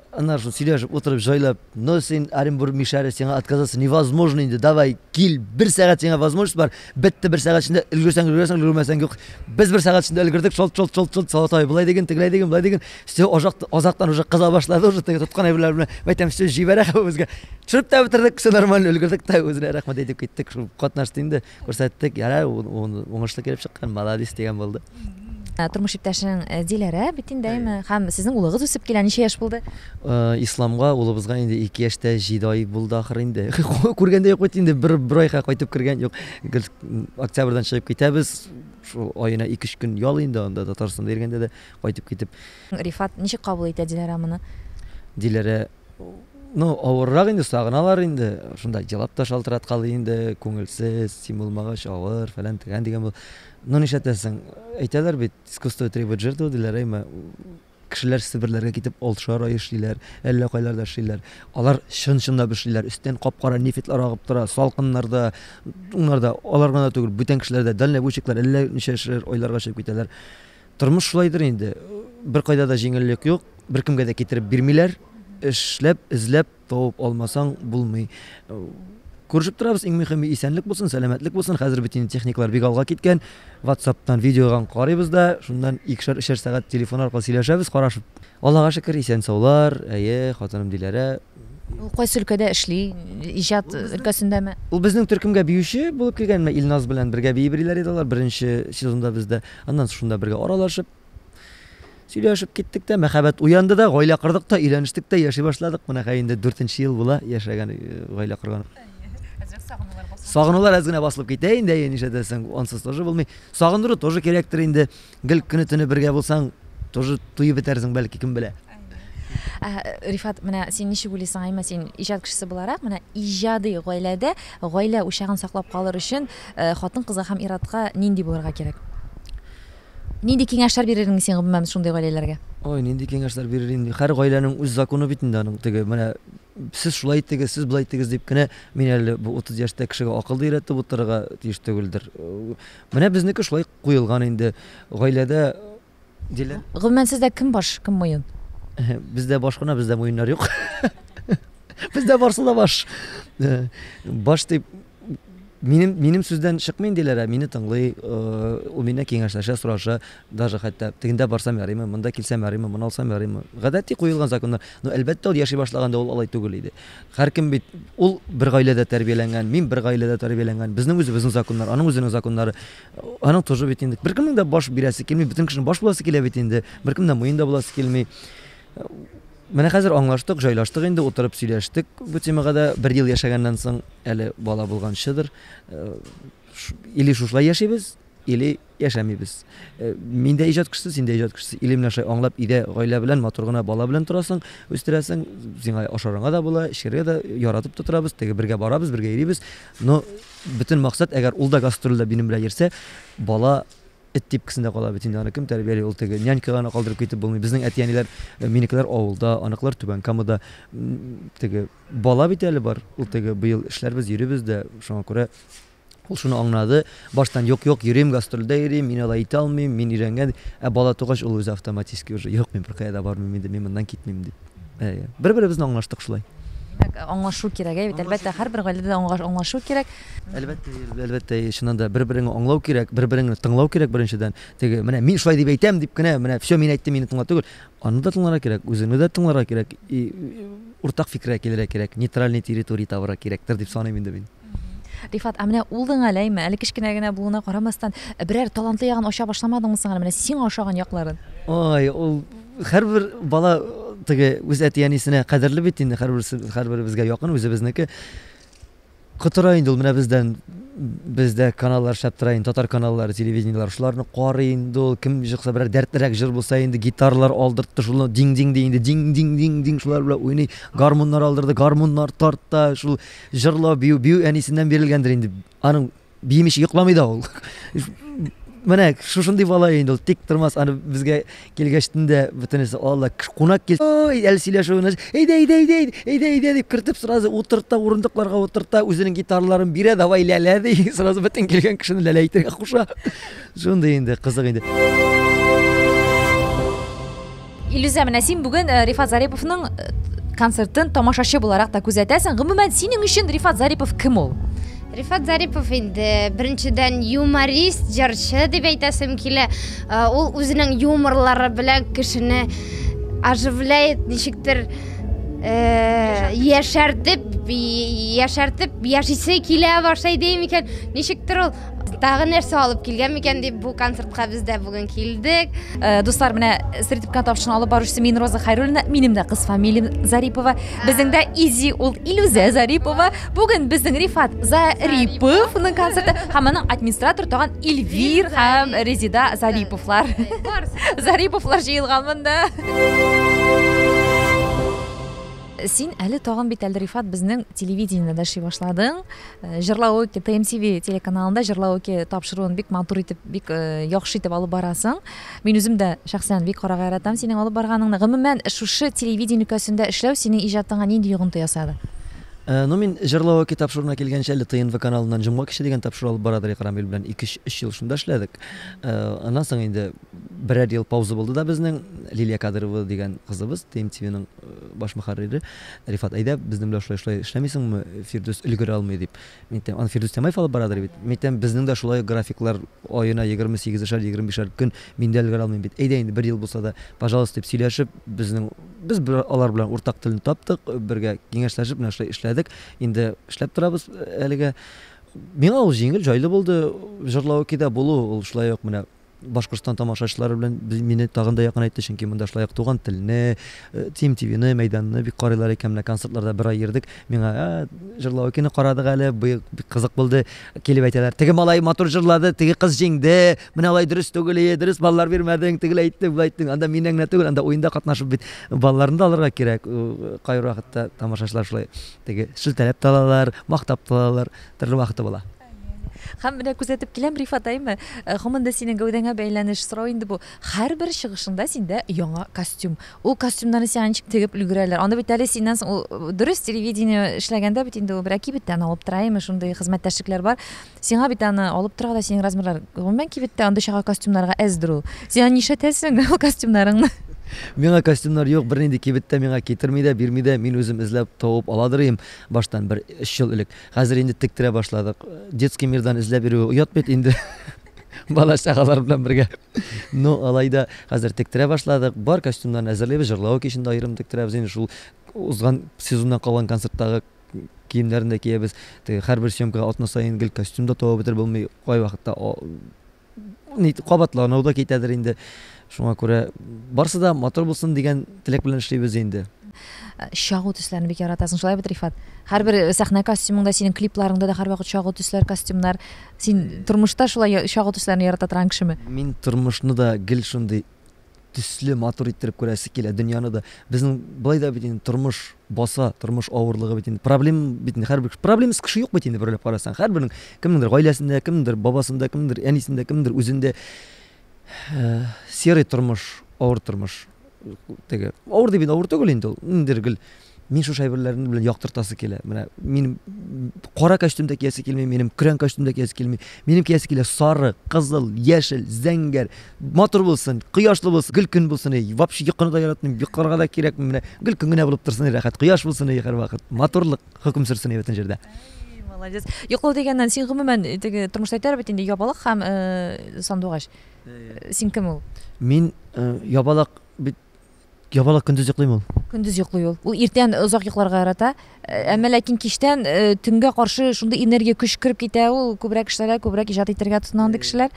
Аннар шул сөйләшеп утырып җайлап, ну син Оренбург мишәре сиңа отказаться невозможно инде. Давай, кил, 1 сәгать сиңа возможность бар. Бетте 1 сәгать эчендә өлгерсәң, өлгермәсәң юк. Без 1 сәгать эчендә өлгердек. Шол Салават абый булай дигән, тегеләй дигән, булай дигән. Все азактан уже кыза башлады, уже теге тоткан әйберләр белән. Әйтәм, все җибәрә безгә. Төшереп тә бетердек, все нормально өлгердек тә үзенә рәхмәт әйтеп киттек. Шул катнашты инде. Күрсәттек, яра, уңышлы килеп чыккан, молодец дигән булды. Тормыш иптәшең Диләрә бит инде һәм сезнең улыгыз үсеп килә, ничә яшь булды? Исламга улыбызга инде 2 яшьтә 7 ай булды ахыр инде. Күргәндә юк бит инде, бер айга кайтып кергән юк. Октябрьдан чыгып китәбез. Шул аена 2-3 көн ял инде анда Татарстанда йөргәндә дә кайтып китеп. Рифат ничек кабул итә Диләрә моны? Диләрә авыррак инде, сагыналар инде. Шунда җылап та шалтыраткалы инде, күңелсез, син булмагач авыр фәлән дигән бул. Ну нишәтәсең, әйтәләр бит, искусство требует жертвы диләр, әйме. Кешеләр Себерләргә китеп 6 ай эшлиләр, әллә кайларда эшлиләр. Алар чын-чынлап эшлиләр, өстән капкара нефитлар агып тора, салкыннарда, уңнарда, алар гына түгел, бүтән кешеләр дә дальнобойщиклар әллә ничә айларга чыгып китәләр. Тормыш шулайдыр инде. Бер кайда да җиңеллек юк, беркемгә дә китереп бирмиләр. Эшләп, эзләп табып алмасаң булмый. Күрешеп торабыз, иң мөһиме исәнлек булсын, сәламәтлек булсын. Хәзер бит инде техниклар бик алга киткән. WhatsApp'тан видеодан карыйбыз да, шундан 2-3 сәгать телефон аркылы сөйләшәбез, карашып. Аллага шөкер, исән саулар, хатыным Диләрә. Ул кайсы өлкәдә эшли? Иҗат өлкәсендәме? Ул безнең төркемгә биюче булып килгән, Илназ белән бергә биебриләр иде алар беренче сезонда бездә. Аннан шунда бергә аралашып сөйләшеп киттек тә, мәхәббәт уянды да, гаилә кырдык та, өйләнештек тә, яши башладык. Менә инде 4нче ел була яшәгән, гаилә кырган. Сагынулар әз генә басылып китә инде, нишәдәсең, ансыз тоже булмый. Сагындыру тоже кирәктер инде. Гел көне төне бергә булсаң, тоже туйып бетерсең бәлки, кем белә. Рифат, менә син ничек уйлыйсың, әйме син иҗат кешесе буларак, менә иҗади гаиләдә гаилә учагын саклап калыр өчен хатын-кызга һәм ир-атка нинди булырга кирәк? Нинди киңәшләр бирерсең син гомумән шундый гаиләләргә? Ой, нинди киңәшләр бирер инде. Һәр гаиләнең үз законы бит инде аның. Теге менә сез шулай иттегез, сез булай иттегез дип кенә мин әле бу 30 яшьтә кешегә акылды өйрәтеп утырырга тиеш түгелдер. Менә безнеке шулай куелган инде. Гаиләдә диләр. Гомумән сездә кем баш, кем муен? Бездә баш кына, бездә муеннар юк. Бездә барсы да баш. Баш дип минем сүздән чыкмый диләр, мине тыңлый, ул мине киңәшләшә, сораша, даже хәтта тегендә барсам ярыймы, монда килсәм ярыймы, моны алсам ярыймы. Гадәти куелган законнар. Ну әлбәттә ул яши башлаганда ул алай түгел иде. Һәркем бит ул бер гаиләдә тәрбияләнгән, мин бер гаиләдә тәрбияләнгән. Безнең үзебезнең законнар, аның үзенең законнары. Аның тоже бит инде. Беркемнең дә баш бирәсе килми, бөтен кешенең баш буласы килә бит инде. Беркемнең муенда буласы килми. Менә хәзер аңлаштык, җайлаштык инде, утырып сөйләштек. Бу темага да 1 ел яшәгәннән соң әле бала булганчыдыр. Или шулай яшибез, или яшәмибез. Мин дә иҗат кешесе, син дә иҗат кешесе. Или менә шулай аңлап, өйдә гаилә белән, матур гына бала белән торасың, үстерәсең, сиңа ашарыңа да була, эшкәргә дә яратып тотырабыз, теге бергә барабыз, бергә йөрибез. Но бөтен максат, әгәр ул да гастрольдә минем белән йөрсә, бала эт типкесендә кала бит инде, аны кем тәрбияли, ул теге нянькага калдырып китеп булмый. Безнең әтиәниләр, минекеләр авылда, аныклар Түбән Камада, теге бала бит әле бар. Ул теге быел эшләрбез, йөрибез дә, шуңа күрә ул шуны аңлады. Баштан юк, йөрим, гастрольдә йөрим, мин алай итә алмыйм, мин өйрәнгән. Бала тугач ул үзе автоматически уже юк, мин беркая да бармыйм инде, мин моннан китмим дип. Бер-беребезне аңлаштык шулай. Аңлашу кирәк, бит әлбәттә һәрбер гаиләдә аңлашу кирәк. Әлбәттә, шуннан да бер-береңне аңлау кирәк, бер-береңне тыңлау кирәк беренчедән. Теге менә мин шулай дип әйтәм дип кенә, менә всё мин әйттем, мине тыңла түгел. Аны да тыңларга кирәк, үзеңне дә тыңларга кирәк. Уртак фикергә килергә кирәк, нейтральный территория табарга кирәктер дип саныйм инде мин. Рифат, менә улдың әләйме, әле кечкенә генә булуына карамастан, берәр талантлы ягын аша башламадыңмы соң әле, менә син ашаган якларын? Ой, ул һәрбер бала теге үз әтиәнисенә кадерле бит инде, һәрберебезгә якын, үзебезнеке. Кытыра инде ул менә бездә каналлар шәп тора инде, татар каналлары, телевидениелар, шуларны карый инде ул, кем җыкса берәр дәртлерәк җыр булса инде, гитаралар алдыртты, шулны динг-динг ди инде, динг-динг шулар белән уйный, гармуннар алдырды, гармуннар тартта, шул җырлау, бию әнисеннән бирелгәндер инде. Аның биемичә йокламый да ул. Менә шушындый бала инде ул, тик тормас, аны безгә килгәчтендә бөтенесе алла кунак кил. Ой, әле сөйләшүне, әйдә дип кертеп сразу утырта, урындыкларга утырта, үзенең гитараларын бирә, давай ләлә ди, сразу бөтен килгән кешене ләлә итәргә куша. Шундый инде, кызык инде. Илюзия, менә син бүген Рифат Зариповның концертын тамашачы буларак та күзәтәсең. Гомумән синең өчен Рифат Зарипов кем ул? Рифат Зарипов инде беренчедән юморист, җырчы дип әйтәсем килә. Ул үзенең юморлары белән кешене оживляет, ничектер яшәртеп яшисе килә башлый дим икән. Ничектер ул тагы нәрсә алып килгән микән дип бу концертка без дә бүген килдек. Дуслар, менә сертификат тапшырышын алып баручысы мин Роза Хайруллина, минем дә кыз фамилиям Зарипова. Безнең дә Изи ул Илюзия Зарипова. Бүген безнең Рифат Зариповның концерты һәм аның администратор тагын Эльвир һәм Резида Зариповлар. Зариповлар җыелган монда. Син әле тагын бит әле Рифат безнең телевидениедә эшли башладың. Җырлау ТМТV телеканалында җырлау тапшыруын бик матур итеп, бик яхшы итеп алып барасың. Мин үзем дә шәхсән бик карага яратам синең алып барганыңны. Гомумән шушы телевидение өлкәсендә эшләү синең иҗатыңа нинди йогынты ясады? Ну мин җырлау тапшыруына килгәнчә әле ТНВ каналыннан җомга кеше дигән тапшыру алып барадыр Икрамил белән 2-3 ел шунда эшләдек. Аннан соң инде берәр ел пауза булды да безнең Лилия Кадырова дигән кызыбыз, ТМТВның баш мөхәррире, Рифат, әйдә безнең белән шулай эшләмисеңме, Фирдус өлгерә алмый дип. Мин аны Фирдус Тәмәев алып барадыр бит. Мин безнең дә шулай графиклар аена 28-шәр, 25-шәр көн миндә өлгерә алмыйм бит. Әйдә инде 1 ел булса да, пожалуйста дип сөйләшеп, без алар белән уртак телне таптык, бергә киңәшләшеп менә шулай эшләдек. Инде эшләп торабыз әлегә. Миңа ул җиңел, җайлы булды. Җырлау кидә булу, ул шулай ук менә Башкортстан тамашачылары белән мине тагын да якын айтты, чөнки монда шулай ук туган телне, ТМТВны, мәйданны бик карыйлар икән, менә концертларда бер ай йөрдек. Миңа җырлау кине карадык әле, бик кызык булды. Килеп әйтәләр, теге малай матур җырлады, теге кыз җиңде, менә алай дөрес түгел, дөрес баллар бирмәдең, тегел әйтте, булай әйттең. Анда минең генә түгел, анда уенда катнашып бит балларны да алырга кирәк. Кай вакытта тамашачылар шулай теге шелтәләп талалар, мактап талалар, төрле вакыты була. Һәм менә күзәтеп киләм Рифат, әйме, һаманда синең гәүдәңә бәйләнеш сорау инде бу. Һәрбер чыгышында синдә яңа костюм. Ул костюмнарны сиңа ничек тегеп өлгерәләр? Анда бит әле синнән соң дөрес телевидение эшләгәндә бит инде ул бер кибеттән алып тораймы, шундый хезмәттәшлекләр бар. Сиңа бит аны алып торырга да синең размерлар. Гомумән кибеттә анда чага костюмнарга әздер ул. Сиңа нишләтәсең ул костюмнарыңны? Миңа костюмнар юк, бер нинди кибеттә миңа китерми дә, бирми дә, мин үзем эзләп табып аладырым. Баштан бер 3 ел элек. Хәзер инде тектерә башладык. Детский мирдан эзләп бирү уят бит инде. Бала чагалар белән бергә. Ну, алайда хәзер тектерә башладык. Бар костюмнарны әзерләйбез, җырлау кичендә аерым тектерәбез. Инде шул узган сезоннан калган концерттагы киемнәрне дә киябез. Һәрбер съемкага атна сайын гел костюмда табып бетер булмый. Кай вакытта кабатлануу да кетедир инде. Шуңа күрә барсы да мотор булсын дигән теләк белән эшлибез инде. Шагу төсләрне бик яратасың, шулай бит Рифат? Һәрбер сәхнә костюмыңда, синең клипларыңда да һәрвакыт шагу төсләр, костюмнар. Син тормышта шулай шагу төсләрне ярата торган кешеме? Мин тормышны да гел шундый төсле матур иттереп күрәсе килә, дөньяны да. Безнең былай да бит инде тормыш баса, тормыш авырлыгы бит инде. Проблема бит инде һәрбер проблемасы кеше юк бит инде берләп карасаң. Һәрбернең кемнеңдер гаиләсендә, кемнеңдер бабасында, кемнеңдер әнисендә, кемнеңдер үзендә серый тормыш, авыр тормыш. Теге авыр дип авыр түгел инде ул. Индер гел мин шушы әйберләрне белән яктыртасы килә. Менә минем кара костюмда киясе килми, минем крен костюмда киясе килми. Минем киясе килә сары, кызыл, яшел, зәңгәр, матур булсын, кояшлы булсын, гел көн булсын. Вообще якыны да яратмыйм, якырга да кирәк. Менә гел көн генә булып торсын, рәхәт, кояш булсын һәр вакыт. Матурлык хөкем сөрсен бөтен җирдә. Молодец. Йоклау дигәннән син гомумән теге тормышта әйтәр бит инде ябалык һәм сандугач. Син кем ул? Мин ябалак бит ябалак көндез йоклыйм ул. Көндез йоклый ул. Ул иртән озак йокларга ярата. Әмма ләкин кичтән төнгә каршы шундый энергия көч кирип китә, ул күбрәк эшләргә, күбрәк иҗат итәргә тотынган кешеләр.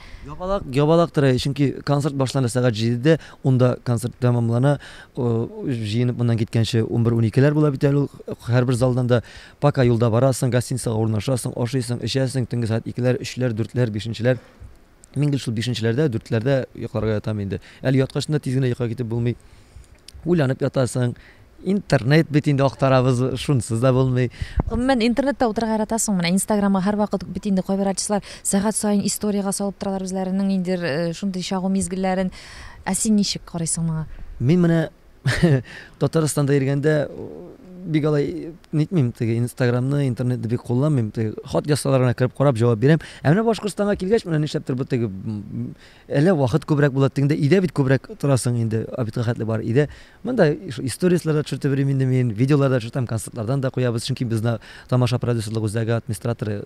Ябалактыр, чөнки концерт башлана сәгать 7-дә, онда концерт тәмамлана. Җыенып моннан киткәнче 11-12ләр була бит әле. Һәрбер залдан да пока юлда барасың, гостиницага урнашасың, ашыйсың, эчәсең, төнге сәгать 2ләр, 3ләр, 4ләр, 5ләр. Мин гел шул 5ләрдә, 4ләрдә йокларга ятам инде. Әле яткачында тиз генә йокка китеп булмый. Уйланып ятасың. Интернет бит инде актарабыз, шунсыз да булмый. Мен интернетта утырга яратасың. Менә Инстаграмга һәрвакыт бит инде кайбер артистлар сәгать сайын историяга салып торалар үзләренең инде шундый шагу мизгелләрен. Ә син ничек карыйсың моңа? Мин менә Татарстанда йөргәндә бик алай нитмим, теге Инстаграмны, интернетны бик кулланмыйм. Теге хат ясаларына кирип карап җавап бирәм. Ә менә Башкортстанга килгәч, менә нишләптер бу теге әле вакыт күбрәк була, тегендә өйдә бит күбрәк торасың инде, абитка хәтле бар. Өйдә монда историяларда төшертеп берим инде мин, видеоларда төшертәм, концертлардан да куябыз, чөнки безне тамаша продюсерлык үзәге администраторы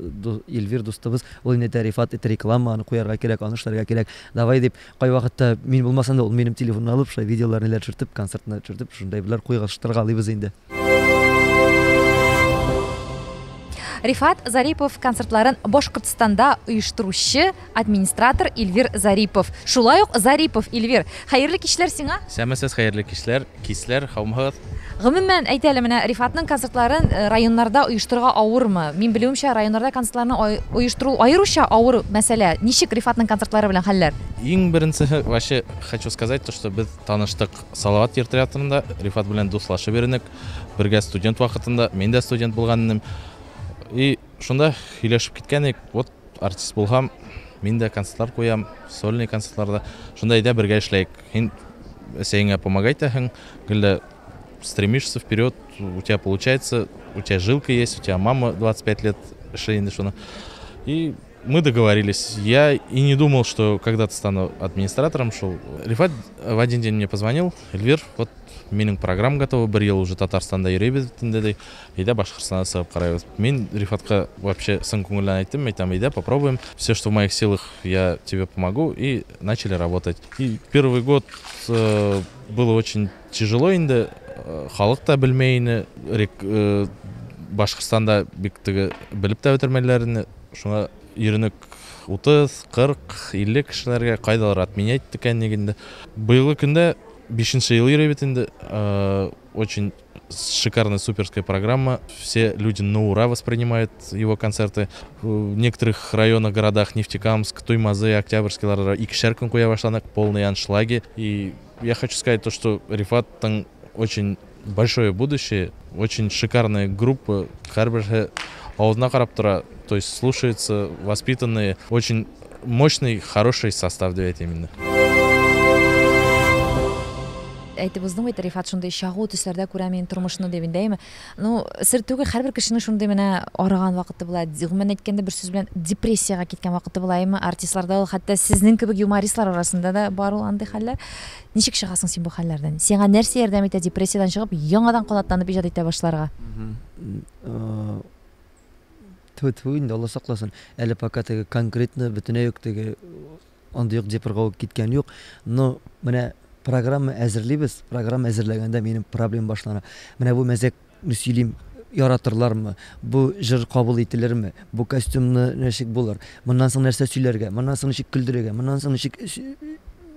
Эльвир дустыбыз, ул инде Рифат рекламаны куярга кирәк, аны эшләргә кирәк. Давай дип, кай вакытта мин булмасам да ул минем телефонны алып, шулай видеоларны төшертеп, концертны төшертеп, шундай беләр куйгаштыргалыйбыз инде. Рифат Зарипов концертларын Башкортстанда оештыручы администратор Эльвир Зарипов. Шулай ук Зарипов Эльвир. Хәерле кичләр сиңа. Сәмәсез хәерле кисләр, хаумагыз. Гомумән әйтәле, менә Рифатның концертларын районнарда оештырырга авырмы? Мин белүемчә, районнарда концертларны оештыру аеруча авыр мәсьәлә. Ничек Рифатның концертлары белән хәлләр? Иң беренче вообще хочу сказать то, что без таныштык Салават театрында, Рифат белән дуслашып йөрдек. Бергә студент вакытында, мин дә студент булганым. И шунда һөйләшеп киткәнек, вот артист булгам, мин дә концертлар куям, сольный концертларда. Шунда әйдә бергә эшләйек. Һин сеңә помогать итәһең, гелдә стремишься вперед, у тебя получается, у тебя жилка есть, у тебя мама 25 лет эшләй шуны. И мы договорились. Я и не думал, что когда-то стану администратором. Рифат в один день мне позвонил. Эльвир, вот менің программа готова, бір ел уже Татарстанда йөрибез деді. Үйде Башқұртстанға сығып қарайбыз. Мен Рифатқа вообще сын көңілден айттым, үйде попробуем. Все, что в моих силах, я тебе помогу. И начали работать. И первый год было очень тяжело инде. Халық та білмейіні. Башқұртстанда біктігі біліп та өтірмелеріні. Шуңа үйренік 30, 40, 50 кішілерге қайдалар отменять декән негенде. Бұйылы күнде 5-ші ел йөрибез инде. Очень шикарная суперская программа. Все люди на ура воспринимают его концерты. В некоторых районах, городах Нефтекамск, Туймазы, Октябрьскийлар икешәр көн куя башланак, полные аншлаги. И я хочу сказать то, что Рифаттың очень большое будущее, очень шикарная группа. Һәрбер аузына карап тора, то есть слушаются, воспитанные, очень мощный, хороший состав, давайте именно. Әйтеп уздың бит, Рифат шундай шагу төсләрдә күрә мин тормышны дип индәйме. Ну, сер түгел, һәрбер кешенең шундай менә арыган вакыты була. Гомумән әйткәндә бер сүз белән депрессиягә киткән вакыты булаймы? Артистларда ул хәтта сезнең кебек юмористлар арасында да бар ул андый хәлләр. Ничек чыгасың син бу хәлләрдән? Сиңа нәрсә ярдәм итә депрессиядан чыгып, яңадан калатланып иҗат итә башларга? Ту инде Алла сакласын. Әле пока теге конкретно бөтенләй юк, теге андый юк депрга киткән юк. Но менә программа әзерлибез. Программа әзерләгәндә минем проблем башлана. Менә бу мәзәк сөйлим, яратырлармы, бу җыр кабул ителерме, бу костюмны ничек булыр, моннан соң нәрсә сөйләргә, моннан соң ничек көлдерергә, моннан соң ничек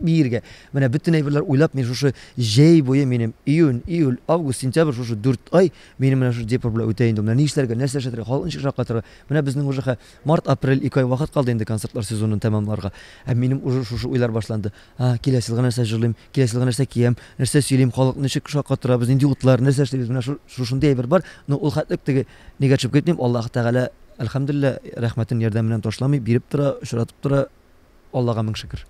биергә. Менә бөтен әйберләр уйлап, мин шушы җәй буе минем июль, август, сентябрь шушы 4 ай минем менә шушы депр белән үтә инде. Менә ни эшләргә, нәрсә эшләргә, халыкны ничек шаккатырга. Менә безнең уже март, апрель 2 ай вакыт калды инде концертлар сезонын тәмамларга. Минем уже шушы уйлар башланды. Киләсе елга нәрсә җырлыйм, киләсе елга нәрсә киям, нәрсә сөйлим, халыкны ничек шаккатырабыз, нинди утлар, нәрсә эшлибез. Менә шушындай әйбер бар. Но ул хәтлек теге нигә төшеп китмим. Аллаһ Тәгалә әлхәмдүлилләh рәхмәтен ярдәменнән ташламый, биреп тора, очратып тора. Аллага мең шөкер.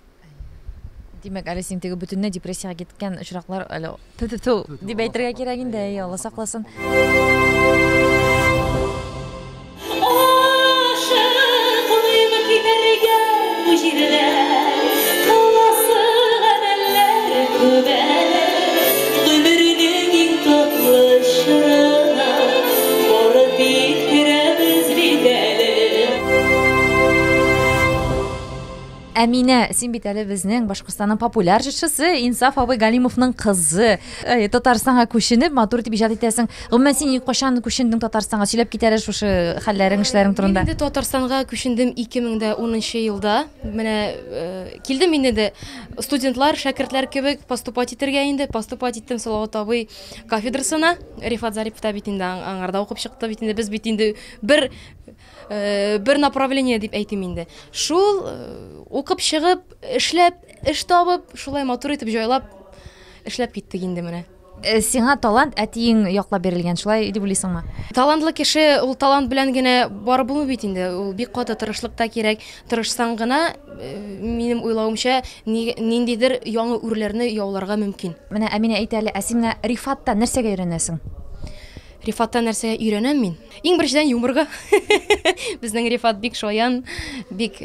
Димәк, әле син теге бөтенләй депрессиягә киткән очраклар әле ту дип әйтергә кирәк инде, Алла сакласын. Әминә, син бит әле безнең Башкортстанның популяр җырчысы Инсаф абый Галимовның кызы. Татарстанга күченеп, матур итеп иҗат итәсең. Гомумән син кайчан күчендең Татарстанга? Сөйләп кит әле шушы хәлләрең, эшләрең турында. Мин инде Татарстанга күчендем 2010 елда. Менә килдем инде дә студентлар, шәкертләр кебек поступать итәргә инде. Поступать иттем Салават абый кафедрасына. Рифат Зарипов та бит инде аңарда укып чыкты бит инде. Без бит инде бер направление дип әйтим инде. Шул укып чыгып, эшләп, эш табып, шулай матур итеп җайлап эшләп киттек инде менә. Сиңа талант әтиең яклап бирелгән, шулай дип уйлыйсыңмы? Талантлы кеше ул талант белән генә барып булмый бит инде. Ул бик каты тырышлык та кирәк. Тырышсаң гына, минем уйлавымча, ниндидер яңа үрләрне яуларга мөмкин. Менә Әминә әйт әле, син Рифатта нәрсәгә өйрәнәсең? Рифаттан нәрсәгә өйрәнәм мин? Иң беренчедән юморга. Безнең Рифат бик шаян, бик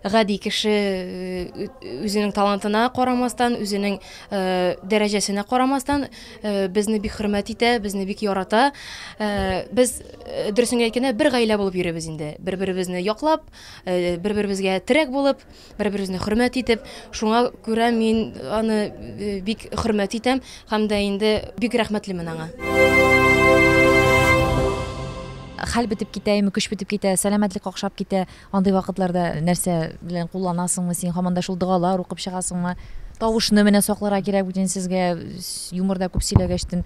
гади кеше, үзенең талантына карамастан, үзенең дәрәҗәсенә карамастан, безне бик хөрмәт итә, безне бик ярата. Без дөресен әйткәндә бер гаилә булып йөрибез инде. Бер-беребезне яклап, бер-беребезгә терәк булып, бер-беребезне хөрмәт итеп, шуңа күрә мин аны бик хөрмәт итәм һәм дә инде бик рәхмәтлемен аңа. Хәл бетеп китәме, көч бетеп китә, сәламәтлек какшап китә. Андый вакытларда нәрсә белән кулланасыңмы син? Һаман да шул дугалар укып чыгасыңмы? Тавышны менә сакларга кирәк бүтән сезгә юморда күп сөйләгәчтен.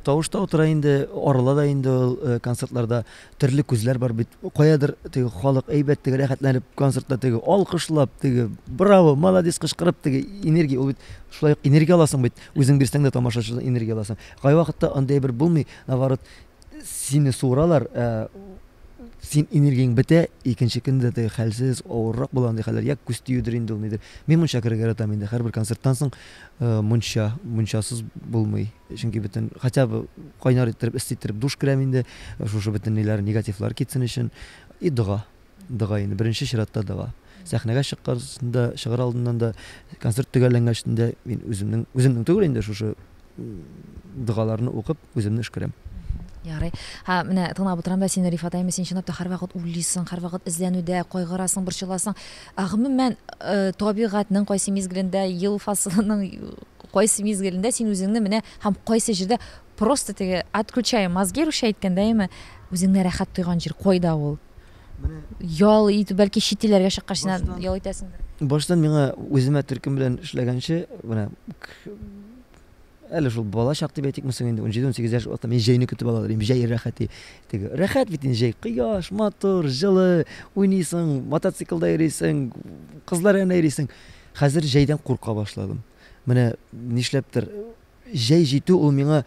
Тавышта утыра инде, арыла да инде концертларда төрле күзләр бар бит. Каядыр теге халык әйбәт теге рәхәтләнеп концертта теге алкышлап, теге браво, молодец кычкырып теге энергия, ул бит шулай энергия аласың бит. Үзең бирсәң дә тамашачыдан энергия аласың. Кай вакытта андай бер булмый, наоборот, сине суыралар, син энергияң бетә, икенче көндә теге хәлсез, авыррак булган хәлләр, я күз тиюдер инде ул нидер. Мин монча керергә яратам инде, һәрбер концерттан соң мончасыз булмый. Чөнки бөтен, хотя бы кайнар иттереп, иститтереп душ керәм инде, шушы бөтен ниләр, негативлар китсен өчен. Дуга инде, беренче чиратта дуга. Сәхнәгә чыкканда, чыгар алдыннан да, концерт төгәлләнгәчтә мин үземнең түгел инде шушы дугаларны укып, үземне эшкәрәм. Ярый. Менә тыңлап утырам да, син Рифат әйме, син чынлап та һәрвакыт уйлыйсың, һәрвакыт эзләнүдә, кайгырасың, борчыласың. Гомумән, табигатьнең кайсы мизгелендә, ел фасылының кайсы мизгелендә син үзеңне менә һәм кайсы җирдә просто теге отключаем мозги рушай әйткәндәме, үзеңне рәхәт тойган җир кайда ул? Ял итеп, бәлки читиләргә чыккач син ял итәсеңдер. Баштан миңа үземә төркем белән эшләгәнче, менә әле шул бала чак дип әйтик мисың инде 17-18 яшь вакытта мен җәйне көтеп алалар. Җәй рәхәте. Теге рәхәт бит инде җәй, кояш, матур, җылы, уйныйсың, мотоциклда йөрисең, кызлар янына йөрисең. Хәзер җәйдән курка башладым. Менә нишләптер җәй җитү ул миңа,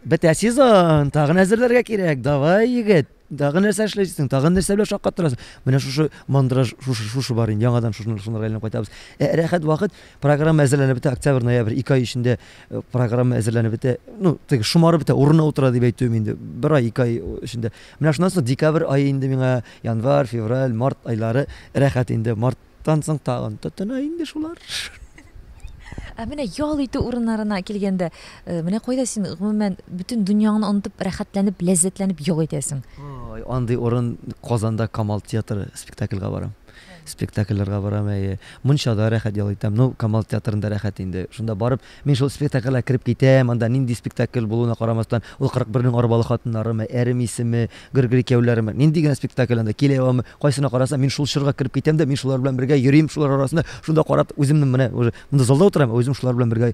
бетә сезон, тагын әзерләргә кирәк. Давай, егет. Тагын нәрсә эшләйсең, тагын нәрсә белән шаккат торасың. Менә шушы мандраж, шушы бар инде, яңадан шунларга әйләнеп кайтабыз. Рәхәт вакыт, программа әзерләнеп бетә, октябрь-ноябрь 2 ай эчендә программа әзерләнеп бетә. Теге шумарып бетә, урынына утыра дип әйтүем инде. 1 ай, 2 ай эчендә. Менә шуннан соң декабрь ае инде миңа, январь, февраль, март айлары рәхәт инде. Марттан соң тагын тотына инде шулар. Менә ял итү урыннарына килгәндә, менә кайда син гомумән бөтен дөньяңны онытып, рәхәтләнеп, ләззәтләнеп ял итәсең? Андый урын Казанда Камал театры спектакльгә барам. спектакльләргә барам, мончада рәхәт ялайтам. Ну, Камал театрында рәхәт инде. Шунда барып, мин шул спектакльгә кирип китәм, анда нинди спектакль булуына карамастан, ул 41-ның арбалы хатыннарымы, әрем исеме, гыргыр икәүләреме, нинди генә спектакль анда килә ямы, кайсына карасам, мин шул чорга кирип китәм дә, мин шулар белән бергә йөрим, шулар арасында, шунда карап, үземне менә уже монда залда утырам, үзем шулар белән бергә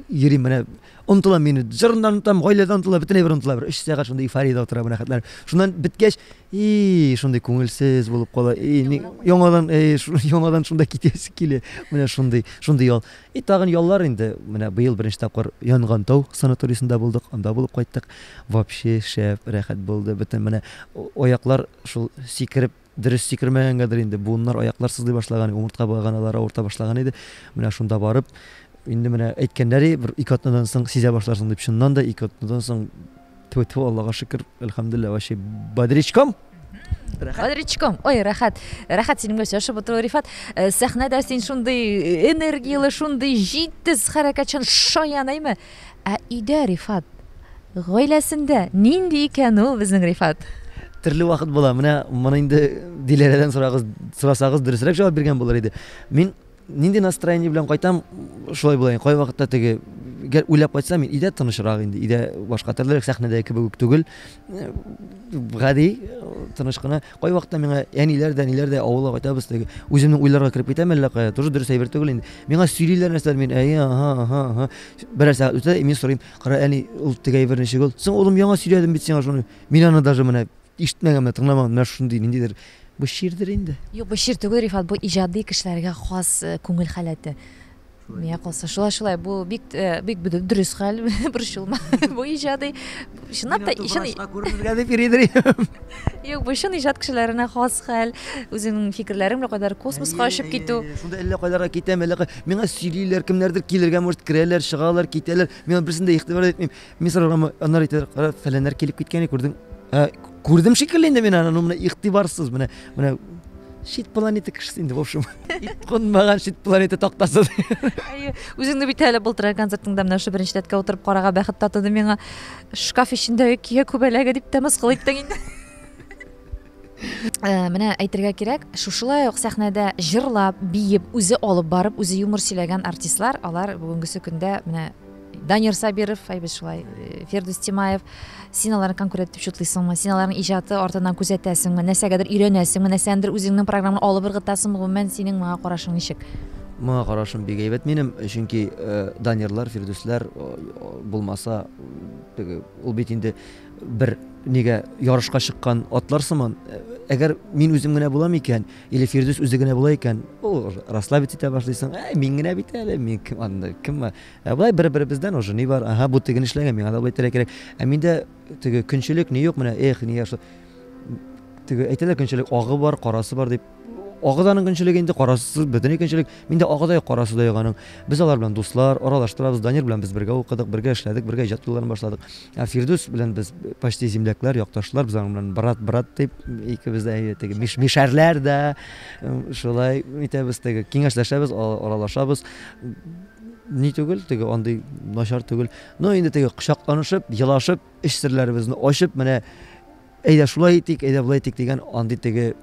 йөрим, менә онтылам мине, җырыннан онтылам, гаиләдән онтылам, бөтенләй бер онтылам, 3 сәгать шунда эйфориядә утырам, рәхәтләнеп. Шуннан биткәч, шундай күңелсез булып кала, яңадан шунда китәсе килә, менә шундай ял. Тагын яллар инде, менә быел беренче тапкыр Янган тау санаторийсында булдык, анда булып кайттык. Вообще шәп, рәхәт булды. Бөтен менә аяклар шул сикереп, дөрес сикермәгәнгәдер инде, буыннар аяклар сызлый башлаган, умыртка баганалары авырта башлаган иде. Менә шунда барып, инде менә әйткәннәре бер 2 атнадан соң сизә башларсың дип, шуннан да 2 атнадан соң ту Аллага шөкер, әлхәмдүлилләh, вообще бодрячком. Бодрячком. Ой, рәхәт синең белән сөйләшеп утыру, Рифат. Сәхнәдә син шундый энергиялы, шундый җитез хәрәкәтчән шаянаймы? Өйдә Рифат, гаиләсендә нинди икән ул безнең Рифат? Төрле вакыт була. Менә моны инде Диләрәдән сорасагыз дөресрәк җавап биргән булыр иде. Мин нинди настроение белән кайтам, шулай була. Кай вакытта теге уйлап кайтсам, мин өйдә тынычрак инде. Өйдә башка төрлерәк сәхнәдә кебек түгел. Гади тыныч кына. Кай вакытта миңа әниләр дә авылга кайтабыз теге. Үземнең уйларга кирип китәм әллә кая. Тоже дөрес әйбер түгел инде. Миңа сөйлиләр нәрсәләр, мин берәр сәгать үтә, мин сорыйм, кара әни, ул теге әйбер ничек ул? Соң улым яңа сөйләдем бит сиңа шуны. Мин аны даже менә ишетмәгәнмен, тыңламаган, менә шундый ниндидер. Бу ширдер инде. Юк, бу шир түгел, Рифат, бу иҗади кешеләргә хас күңел халәте. Миңа калса шулай, бу бик дөрес хәл, борчылма. Бу иҗади, чынлап та күрергә дип йөридер. Юк, бу шундый иҗат кешеләренә хас хәл, үзенең фикерләрен белән кайдар космоска очып китү. Шунда әллә кайдарга китәм, әллә миңа сөйлиләр, кемнәрдер килергә может керәләр, чыгалар, китәләр. Мин берсендә игътибар итмим. Мин сорарга, аннар әйтәләр, кара, фәләннәр килеп киткән, күрдең? Күрдем шикелле инде мин аны, менә игътибарсыз, менә шит планета кешесе инде, в общем. Конмаган шит планета тактасы. Үзеңне бит әле былтыр концертыңда менә шу беренче рәткә утырып карага бәхет татыды миңа. Шкаф içindәге кия күбәләге дип тәмәскыл иттең инде. Менә әйтергә кирәк, шушылай ук сәхнәдә җырлап, биеп, үзе алып барып, үзе юмор сөйләгән артистлар, алар бүгенгесе көндә менә Данир Сабиров, әйбез шулай, Фердус Тимаев, син аларны конкурент дип шутлыйсыңмы? Син аларның иҗаты артыннан күзәтәсеңме? Нәрсәгәдер өйрәнәсеңме? Нәрсәдер үзеңнең программаны алып ыргытасыңмы? Гомумән синең моңа карашың ничек? Моңа карашым бик әйбәт минем, чөнки Данирлар, Фердуслар булмаса, ул бит инде бер нигә ярышка чыккан атлар сыман. Әгәр мин үзем генә булам икән, или Фердус үзе генә була икән, ул расслабить итә башлыйсың. Мин генә бит әле, мин кем? Булай бер-беребездән уже ни бар? Бу тегене эшләгән, миңа да булай кирәк. Миндә теге көнчелек ни юк менә, ни яшь. Теге әйтәләр көнчелек агы бар, карасы бар дип. Агыданың көнчелеге инде карасыз, бөтен көнчелек. Миндә агыдай карасы да яганың. Без алар белән дуслар, аралаштырабыз. Данир белән без бергә укыдык, бергә эшләдек, бергә иҗат юлларын башладык. Фирдус белән без почти земляклар, якташлар, без белән брат дип икебез дә теге мишәрләр дә шулай итәбез, теге киңәшләшәбез, аралашабыз. Ни түгел, теге андый начар түгел. Но инде теге кочакланышып, елашып, эш серләребезне ачып, менә әйдә шулай итик, әйдә булай итик дигән андый теге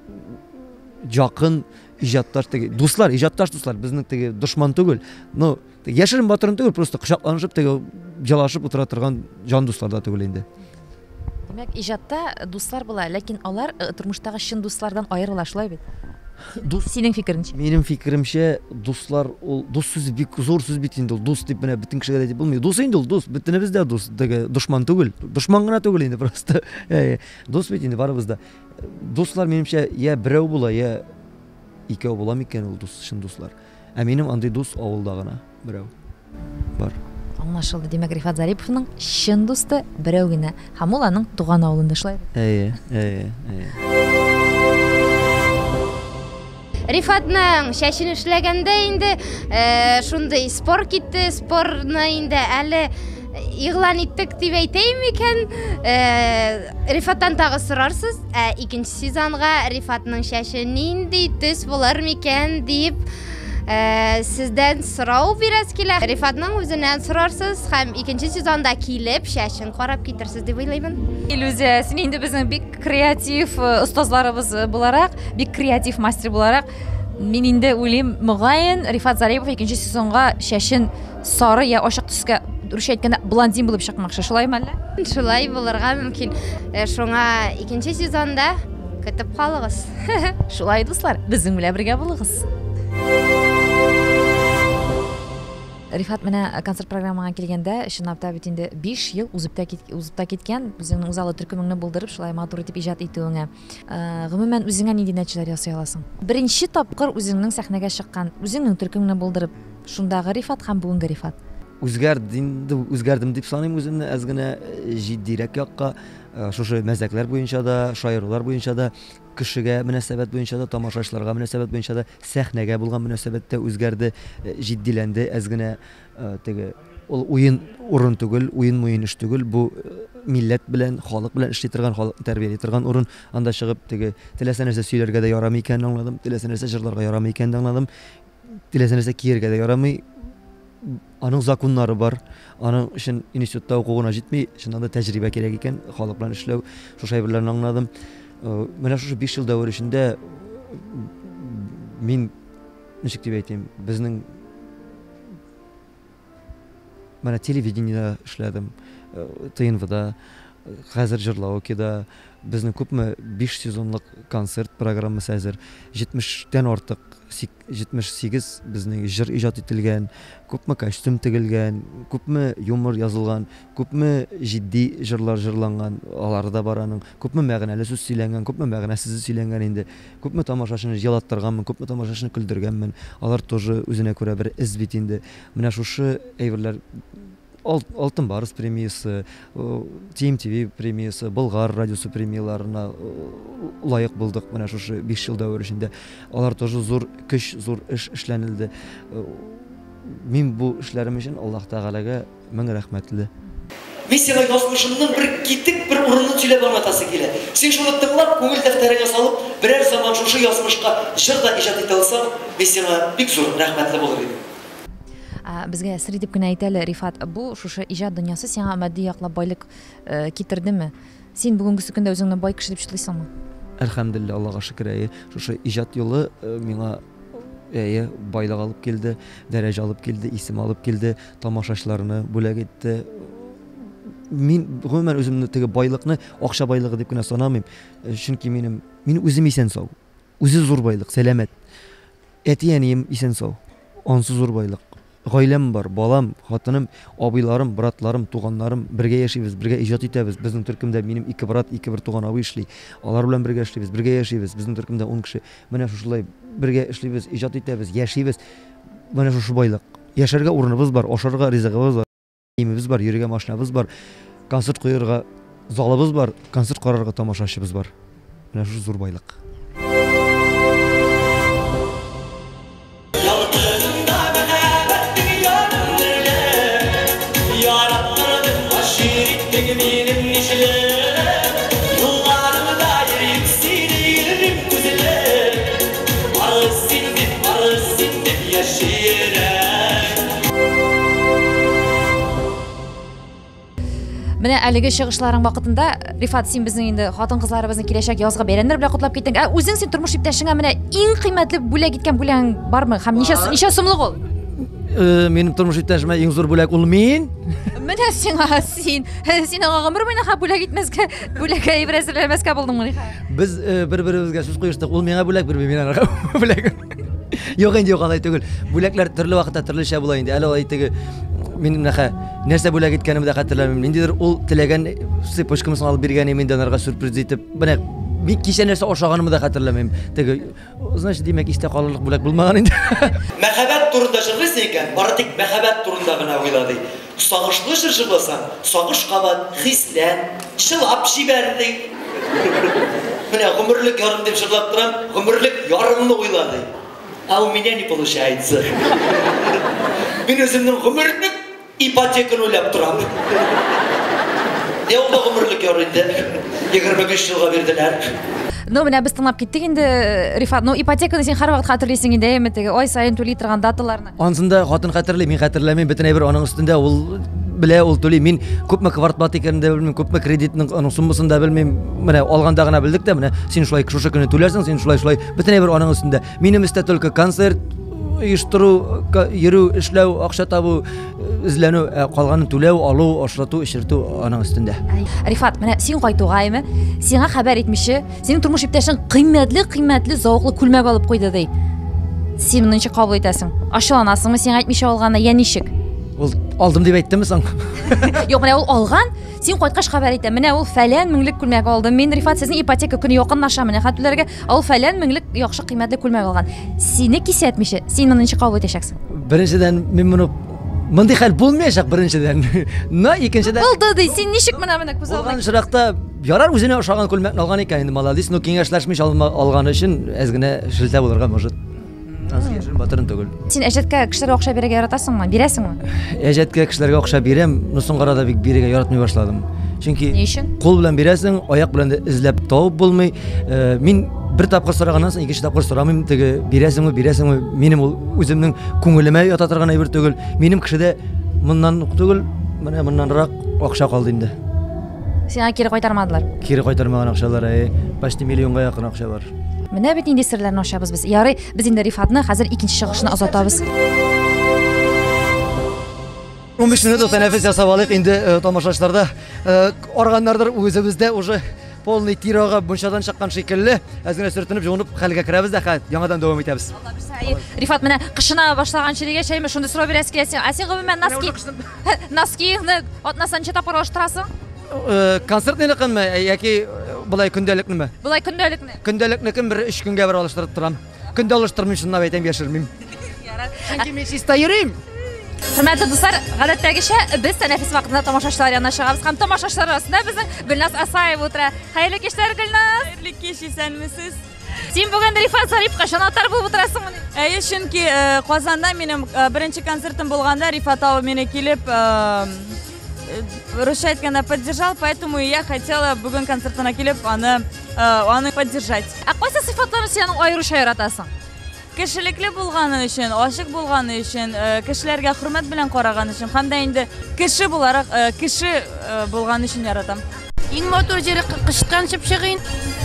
жақын иҗатташ теге дуслар, иҗатташ дуслар, безнең теге дошман түгел. Ну, яшерен батырын түгел, просто кочакланышып теге җалашып утыра торган җан дуслар да түгел инде. Димәк, иҗатта дуслар була, ләкин алар тормыштагы чын дуслардан аерыла, шулай бит? Синең фикереңчә? Минем фикеремчә, дуслар, ул дус сүзе бик зур сүз бит инде, ул дус дип менә бөтен кешегә дип булмый. Дус инде ул дус, бөтенебез дә дус, теге дошман түгел. Дошман гына түгел инде просто. Дус бит инде барыбыз да. Дуслар минемчә я берәү була, я икәү була микән ул дус, чын дуслар. Минем андый дус авылда гына берәү бар. Аңлашылды. Димәк, Рифат Зариповның чын дусты берәү генә, һәм ул аның туган авылында, шулай. Рифатның шәшен эшләгәндә инде шундый спор китте, спорны инде әле игълан иттек дип әйтәйем икән. Рифаттан тагы сорарсыз, икенче сезонга Рифатның шәше нинди төс булыр микән дип сездән сорау бирәс килә. Рифатның үзеннән сорарсыз һәм икенче сезонда килеп шәшен карап китерсез дип уйлыйм. Илюзия, син инде безнең бик креатив остазларыбыз буларак, бик креатив мастер буларак, Мин инде уйлыйм, мөгаен Рифат Зарипов икенче сезонга шашын сары я ашык төскә дөрес әйткәндә блондин булып чыкмакчы. Шулаймы әллә? Шулай булырга мөмкин. Шуңа икенче сезонда көтеп калыгыз. Шулай дуслар, безнең белән бергә булыгыз. Рифат менә концерт программага килгәндә, чынлап та бит инде 5 ел узып та киткән, үзеңнең үзаллы төркемеңне булдырып, шулай матур итеп иҗат итүеңә. Гомумән үзеңә нинди нәтиҗәләр ясый аласың? Беренче тапкыр үзеңнең сәхнәгә чыккан, үзеңнең төркемеңне булдырып, шундагы Рифат һәм бүгенге Рифат. Үзгәрдем дип саныйм үземне, әз генә җитдирәк якка, шушы мәзәкләр буенча да, шаирлар буенча да, кешегә мөнәсәбәт буенча да, тамашачыларга мөнәсәбәт буенча да, сәхнәгә булган мөнәсәбәттә үзгәрде, җитдиләнде, әз генә теге ул уен урын түгел, уен эш түгел, бу милләт белән, халык белән эшли торган, халыкны тәрбияли торган урын, анда чыгып теге теләсә нәрсә сөйләргә дә ярамый икәнен аңладым, теләсә нәрсә җырларга ярамый икәнен аңладым, теләсә нәрсә киергә дә ярамый. Аның законнары бар, аның өчен институтта укуына җитми, шунда да тәҗрибә кирәк икән, халык белән эшләү, шушы әйберләрне аңладым. Менә шушы 5 ел дәвер эчендә мин ничек дип әйтим, безнең менә телевидениедә эшләдем, ТНВда, хәзер җырлаукида, безнең күпме 5 сезонлык концерт программасы хәзер 70-тән артык 78 безнең җыр иҗат ителгән, күпме костюм тегелгән, күпме юмор язылган, күпме җитди җырлар җырланган, алар да бар аның, күпме мәгънәле сүз сөйләнгән, күпме мәгънәсез сөйләнгән инде, күпме тамашачыны җылаттырганмын, күпме тамашачыны көлдергәнмен, алар тоже үзенә күрә бер эз бит инде. Менә шушы әйберләр Алтын Барыс премиясы, TMTV премиясы, Болгар радиосы премияларына лайык булдык менә шушы 5 ел дәвер эчендә. Алар тоже зур көч, зур эш эшләнелде. Мин бу эшләрем өчен Аллаһ Тәгаләгә мең рәхмәтле. Мин сиңа язмышымның бер китек бер урынын сөйләп аңлатасы килә. Син шуны тыңлап, күңел дәфтәреңә салып, берәр заман шушы язмышка җыр да иҗат итә алсаң, мин сиңа бик зур рәхмәтле булыр идем. Безгә сер дип кенә әйтәле Рифат, бу шушы иҗат дөньясы сиңа матди яклап байлык китердеме? Син бүгенге көндә үзеңне бай кеше дип шутлыйсыңмы? Әлхәмдулилlah, Аллаһка шөкер. Шушы иҗат юлы миңа байлык алып килде, дәрәҗә алып килде, исем алып килде, тамашачыларны бүләк итте. Мин гомумән үземне теге байлыкны акча байлыгы дип кенә санамыйм. Чөнки мин үзем исән сау. Үзе зур байлык, сәламәт. Әтиәнием исән сау. Ансы зур байлык. Гаиләм бар, балам, хатыным, абыйларым, братларым, туганнарым, бергә яшибез, бергә иҗат итәбез. Безнең төркемдә минем 2 брат, 2 бер туган абый эшли. Алар белән бергә эшлибез, бергә яшибез. Безнең төркемдә 10 кеше. Менә шушылай бергә эшлибез, иҗат итәбез, яшибез. Менә шушы байлык. Яшәргә урыныбыз бар, ашарга ризыгыбыз бар, киемебез бар, йөрергә машинабыз бар, концерт куярга залыбыз бар, концерт карарга тамашачыбыз бар. Менә шушы зур байлык. Менә әлеге чыгышларың вакытында Рифат, син безнең инде хатын-кызларыбызны киләчәк язга бәйрәмнәр белән котлап киттең. Үзең син тормыш иптәшеңә менә иң кыйммәтле бүләк иткән бүләгең бармы? Һәм ничә сумлык ул? Минем тормыш иптәшемә иң зур бүләк ул мин. Менә син аңа гомер буена бүләк итмәскә, бүләк әйберләмәскә булдыңмы? Без бер-беребезгә сүз куештык. Ул миңа бүләк бирми, мин аңа бүләк. Юк инде, юк алай түгел. Бүләкләр төрле вакытта төрлечә була инде. Әле алай теге мин нәрсә бүләк иткәнемне дә хәтерләмим. Ниндидер ул теләгән цепочкамны алып биргән инде анарга сюрприз итеп. Менә бик кичә нәрсә ашаганымны да хәтерләмим. Теге, значит, димәк истә калырлык бүләк булмаган инде. Мәхәббәт турында җырлыйсы икән, бары тик мәхәббәт турында гына уйлады. Сагышлы җыр җырласаң, сагыш кабат, хислән, чылап җибәрде. Менә гомерлек ярым дип җырлап торам, гомерлек ярымны уйлады. А у меня не получается. Мин үземнең гомерлек ипотеканы уйлап торам. Я ул гомерлек ярым инде. 25 елга бирделәр. Ну менә без тыңлап киттек инде, Рифат. Ну ипотеканы син һәр вакыт хәтерлисең инде, әйме теге ай сайын түли торган даталарны. Ансында хатын хәтерли, мин хәтерләмим, бөтен әйбер аның өстендә ул белә, ул түли. Мин күпме квартплат икәнен дә белмим, күпме кредитның аның суммасын да белмим. Менә алганда гына белдек дә, менә син шулай шушы көне түләрсең, син шулай бөтен әйбер аның өстендә. Минем өстә только концерт оештыру, йөрү, эшләү, акча табу, эзләнү, калганын түләү, алу, ашрату, эшертү аның өстендә. Рифат, менә син кайтуга әйме, сиңа хәбәр итмичә, синең тормыш иптәшең кыйммәтле, зауыклы күлмәк алып куйды ди. Син моны ничек кабул итәсең? Ачуланасыңмы сиңа әйтмичә алганда, я ничек? Ул алдым дип әйттеме соң? Юк, менә ул алган, син кайткач хәбәр итә. Менә ул фәлән меңлек күлмәк алды. Мин Рифат сезнең ипотека көне якынлаша, менә хәтләргә ул фәлән меңлек яхшы кыйммәтле күлмәк алган. Сине кисәтмичә, син моны ничек кабул итәсең? Беренчедән мин моны мондый хәл булмаячак беренчедән. На икенчедән. Булды ди, син ничек менә күз алдыңа? Алган чиракта ярар үзенә ошаган күлмәкне алган икән инде молодец, но киңәшләшмиш алган өчен әз генә шелтә булырга может. Аз яшен батырын түгел. Син әҗәткә кешеләргә акча бирергә яратасыңмы? Бирәсеңме? Әҗәткә кешеләргә акча бирәм, но соңгы арада бик бирергә яратмый башладым. Чөнки Ни өчен? кул белән бирәсең, аяк белән дә эзләп табып булмый. Мин бер тапкыр сораганнан соң икенче тапкыр сорамыйм, теге бирәсеңме? Минем ул үземнең күңелемә ята торган әйбер түгел. Минем кешедә моннан ук түгел, менә моннанрак акча калды инде. Сиңа кире кайтармадылар. Кире кайтармаган акчалар, почти миллионга якын акча бар. Менә бит инде серләрне ачабыз без. Ярый, без инде Рифатны хәзер икенче чыгышны озатабыз. 15 минут тәнәфес ясап алыйк инде тамашачыларда. Арганнардыр үзебездә уже полный тирага бунчадан чыккан шикелле. Әзгенә сөртенеп, җуынып, хәлгә керәбез дә, яңадан дәвам итәбез. Рифат, менә кышына башлаганчы дигәч, әйме шундый сорау бирәс киләсең. Ә син гомумән носкиңны атнасынча тапкыр алыштырасың? Концертны кынмы яки булай күндөлекме? Булай күндөлекне. Күндөлекне кем бер 3 көнгә бер алыштырып торам. Көндә алыштырмыйм, шунда әйтәм, яшермим. Чөнки мин чиста йөрим. Хөрмәтле дуслар, гадәттәгечә без тәнәфес вакытында тамашачылар янына чыгабыз. Һәм тамашачылар арасында безнең Гөлназ Асаева утыра. Хәерле кичләр, Гөлназ. Хәерле кич, исәнмесез? Син бүген Рифат Зариповка шанатар булып утырасыңмы? Әйе, чөнки Казанда минем беренче концертым булганда Рифат абый мине килеп русча әйткәндә поддержал, поэтому я хотела бүген концертына килеп аны поддержать. Ә кайсы сыйфатларны син аеруча яратасың? Кешелекле булганы өчен, ашык булганы өчен, кешеләргә хөрмәт белән караганы өчен, һәм дә инде кеше буларак, кеше булганы өчен яратам. Иң матур җире кышкан чыпчыгын.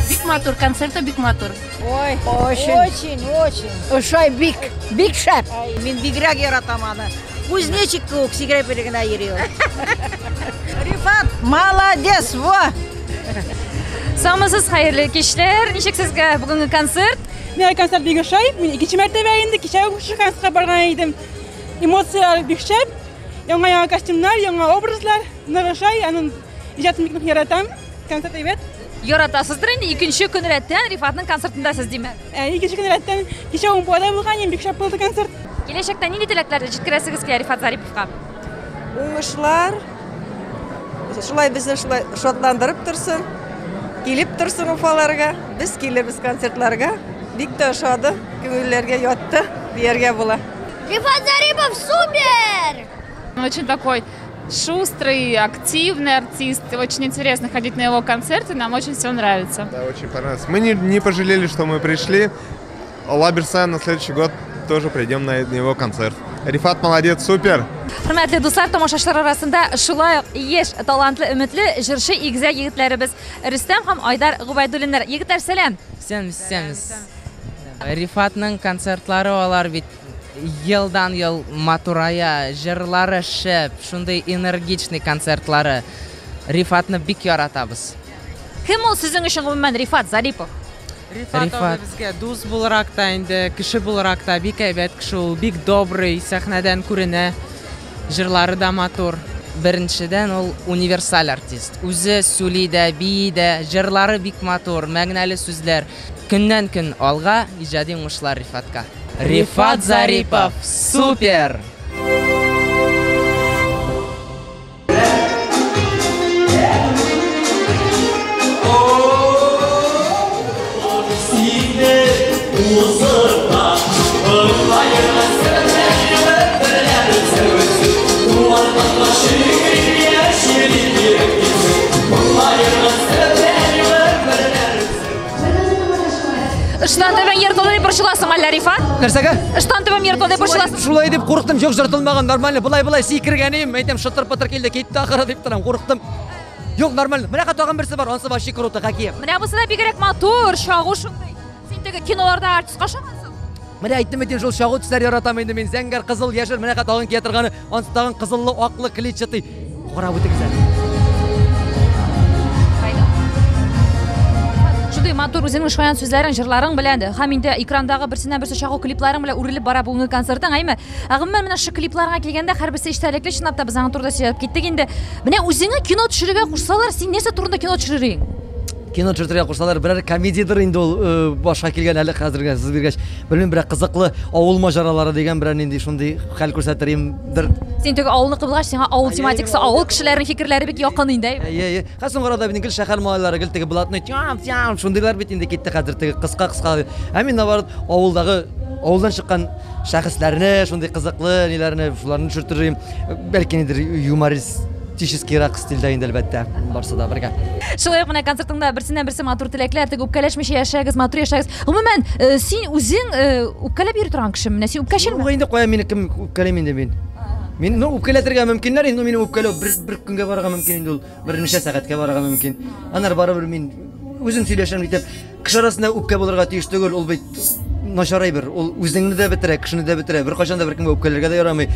Бик матур концерты, бик матур. Ой, очень. Ошай бик шәп. Мин бигрәк яратам аны. Кузнечик кук сигрәп бергән йөри. Рифат, молодец, во. Самысыз хәерле кичләр. Ничек сезгә бүгенге концерт? Менә концерт бик ошай. Мин икенче мәртәбә инде кичә шушы концертка барган идем. Эмоциялар бик шәп. Яңа костюмнар, яңа образлар. Менә ошай, аның иҗатын бик яратам. Концерт әйбәт. Яратасыздыр инде икенче көн рәттән Рифатның концертында сез димәк. Икенче көн рәттән кичә Умпада булган, бик шәп булды концерт. Киләчәктә нинди теләкләрне җиткерәсегез килә Рифат Зариповка? Уңышлар, шулай безне шулай шатландырып торсын, килеп торсын Уфаларга, без килербез концертларга. Бик тә ошады, күңелләргә ятты, дияргә була. Рифат Зарипов супер! Он очень такой шустрый, активный артист. Очень интересно ходить на его концерты, нам очень все нравится. Да, очень понравилось. Мы не пожалели, что мы пришли. Лаберса на следующий год тоже придем на его концерт. Рифат молодец, супер! Хөрмәтле дуслар, тамашачылар арасында шулай яшь, талантлы, өметле җырчы игезәк егетләребез Рөстәм һәм Айдар Губайдуллиннар. Егетләр, сәлам. Сәмез. Рифатның концертлары алар бит елдан ел матурая, җырлары шәп, шундый энергичный концертлары. Рифатны бик яратабыз. Кем ул сезнең өчен гомумән Рифат Зарипов? Рифат безгә дус буларак та инде, кеше буларак та бик әйбәт кеше ул, бик добрый, сәхнәдән күренә. Җырлары да матур. Беренчедән ул универсаль артист. Үзе сөйли дә, бии дә, җырлары бик матур, мәгънәле сүзләр. Көннән-көн алга иҗади уңышлар Рифатка. Рифат Зарипов супер! Рифат? Нәрсәгә? Ыштан түбәм ертылдай борчыласың. Шулай дип курыктым, юк жыртылмаган, нормально. Булай сикергәнем, әйтәм шытыр-пытыр килде, китте ахыры дип торам, курыктым. Юк, нормально. Менә тагын берсе бар, онсы вообще круто, какие. Менә бусы да бигрәк матур, шагу шундый. Син теге киноларда артистка охшагансың. Менә әйттем шул шагу төсләр яратам инде мин. Зәңгәр, кызыл, яшел, менә тагын кия торганы, онсы тагын кызыллы, аклы, клетчатый. Карап үтегез. Шундый матур үзеңнең шаян сүзләрең, җырларың белән һәм инде экрандагы берсеннән-берсе шагу клипларың белән үрелеп бара бүгенге концертың, әйме? Гомумән менә шу клипларга килгәндә һәрберсе иштәлекле, чынлап та без аңа турында сөйләп киттек инде. Менә үзеңә кино төшерергә кушсалар, син нәрсә турында кино төшерер идең? Кино төшерергә кушсалар, берәр комедиядыр инде ул башка килгән әле хәзергә сез биргәч. Белмим, берәр кызыклы авыл маҗаралары дигән берәр нинди шундый хәл күрсәтеримдер. Син теге авылны кыбылгач, сиңа авыл тематикасы, авыл кешеләренең фикерләре бик якын инде. Хәзер арада бит гел шәһәр малайлары гел теге блатный тям шундыйлар бит инде китте хәзер теге кыска. Ә мин навар авылдагы авылдан чыккан шәхесләрне, шундый кызыклы ниләрне шуларны төшертерим. Бәлки нидер юморист рак стильдә инде әлбәттә барсы да бергә. Шулай ук менә концертыңда берсеннән-берсе матур теләкләр, теге үпкәләшмичә яшәгез, матур яшәгез. Гомумән, син үзең үпкәләп йөри торган кеше, менә син үпкәчелме? Инде кая мине кем үпкәләм инде мин. Мин үпкәләтергә мөмкиннәр инде, мине үпкәләү бер көнгә барырга мөмкин инде ул, бер ничә сәгатькә барырга мөмкин. Аннары барыбер мин үзем сөйләшәм дип, кеше арасында үпкә булырга тиеш түгел, ул бит начарай бер, ул үзеңне дә бетерә, кешене дә бетерә, бер кайчан да бер кемгә үпкәләргә дә ярамый.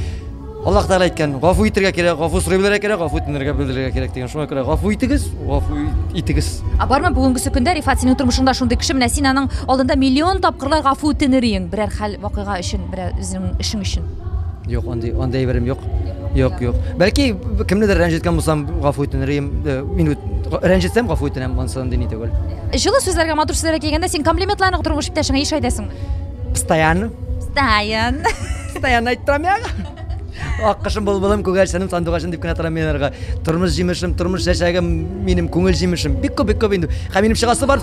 Аллаһ Тәгалә әйткән, гафу итәргә кирәк, гафу сорыйларга кирәк, гафу итәргә белдерергә кирәк дигән. Шуңа күрә гафу итегез, гафу итегез. Бармы бүгенге көндә Рифат синең тормышыңда шундый кеше, менә син аның алдында миллион тапкырлар гафу үтенер идең, берәр хәл вакыйга өчен, берәр үзеңнең эшең өчен. Юк, андый әйберем юк. Юк. Бәлки кемнедер рәнҗеткән булсам гафу үтенер идем. Мин рәнҗетсәм гафу үтенәм, монсын дини түгел. Җылы сүзләргә, матур сүзләргә килгәндә син комплиментларны тормыш иптәшеңә еш әйтәсеңме? Постоянно. Постоянно әйттем я. Аккышым булбылым, күгәрсенем, сандугашым дип кенә торам мин арга. Тормыш җимешем, тормыш яшәгән минем күңел җимешем. Бик күп инде. Һәм минем чыгасы бар,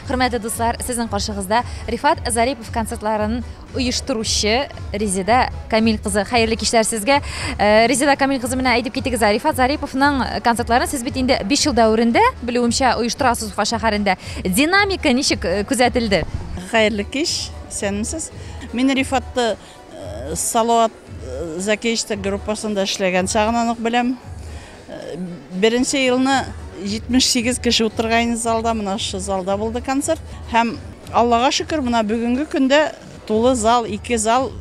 Хөрмәтле дуслар, сезнең каршыгызда Рифат Зарипов концертларын оештыручы Резида Камил кызы. Хәерле кичләр сезгә. Резида Камил кызы менә әйтеп китегез, Рифат Зариповның концертларын сез бит инде 5 ел дәврендә, белүемчә, оештырасыз Уфа шәһәрендә. Динамика ничек күзәтелде? Хәерле кич, сәнмесез. Мин Рифатты Салават Закеевич группасында эшләгән чагынан ук беләм. Беренче елны 78 кеше утырган залда, менә шу залда булды концерт. Һәм Аллага шөкер, менә бүгенге көндә тулы зал, 2 зал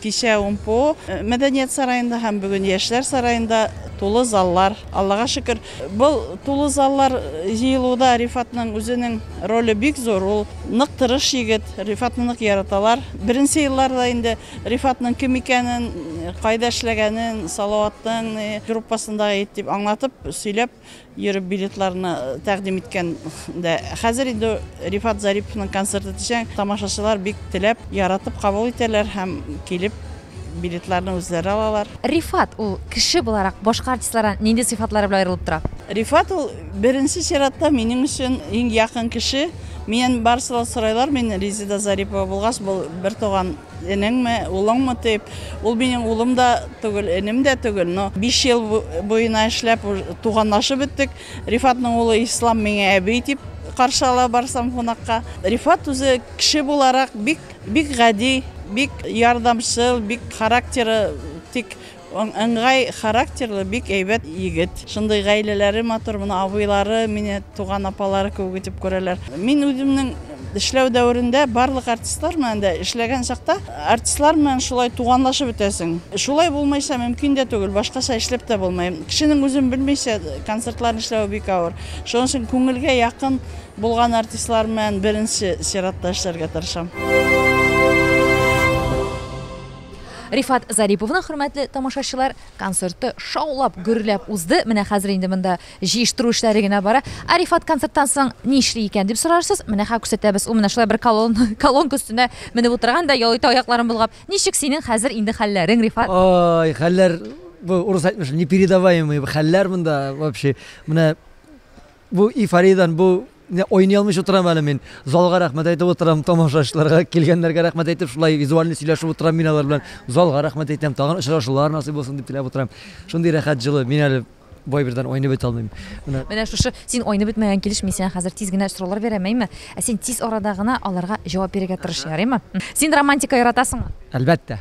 кичә УМПО мәдәният сараенда һәм бүген яшьләр сараенда тулы заллар. Аллага шөкер, бу тулы заллар җыелуда Рифатның үзенең роле бик зур. Ул нык тырыш егет, Рифатны нык яраталар. Беренче елларда инде Рифатның кем икәнен, кайда эшләгәнен Салаваттың группасында әйтеп аңлатып, сөйләп, йөреп билетларны тәкъдим иткән дә. Хәзер инде Рифат Зариповның концерты төшән, тамашачылар бик теләп, яратып кабул итәләр һәм килеп билетларны үзләре алалар. Рифат ул кеше буларак башка артистлардан нинди сыйфатлары белән аерылып тора? Рифат ул беренче чиратта минем өчен иң якын кеше. Мен барсылар сорайлар, мен Резида Зарипова булгач, бу бер туган энеңме, улыңмы дип. Ул минем улым да түгел, энем дә түгел. Но 5 ел буена эшләп туганлашып беттек. Рифатның улы Ислам миңа әби дип каршы ала барсам кунакка. Рифат үзе кеше буларак бик гади, бик ярдәмчел, бик характеры тик ыңгай характерлы, бик әйбәт егет. Шундый гаиләләре матур, менә абыйлары, мине туган апалары күп итеп күрәләр. Мин үземнең эшләү дәврендә барлык артистлар менән дә эшләгән чакта артистлар менән шулай туганлашып бетәсең. Шулай булмайса мөмкин дә түгел, башкача эшләп тә булмый. Кешенең үзен белмичә концертларны эшләү бик авыр. Шуның өчен күңелгә якын булган артистлар менән беренче чиратта эшләргә тырышам. Рифат Зариповның хөрмәтле тамашачылар, концерты шаулап, гөрләп узды. Менә хәзер инде монда җыештыру эшләре генә бара. Рифат концерттан соң ни эшли икән дип сорарсыз. Менә һәм күрсәтәбез. Ул менә шулай бер колонка үстенә менеп утырган да, ялыйта аякларын булгап. Ничек синең хәзер инде хәлләрең, Рифат? Ой, хәлләр бу урыс әйтмеш, непередаваемый хәлләр монда вообще. Менә бу эйфориyaдан бу ойный алмыш утырам әле мин. Залга рәхмәт әйтеп утырам, тамашачыларга, килгәннәргә рәхмәт әйтеп, шулай визуаль сөйләшеп утырам мин алар белән. Залга рәхмәт әйтәм, тагын очрашулар насыйп булсын дип теләп утырам. Шундый рәхәт җылы. Мин әле бай бердән ойнап бет алмыйм. Менә шушы син ойнап бетмәгән килеш мин сиңа хәзер тиз генә сораулар бирәмәйме? Ә син тиз арада гына аларга җавап бирергә тырыш, ярыймы? Син романтика яратасыңмы? Әлбәттә.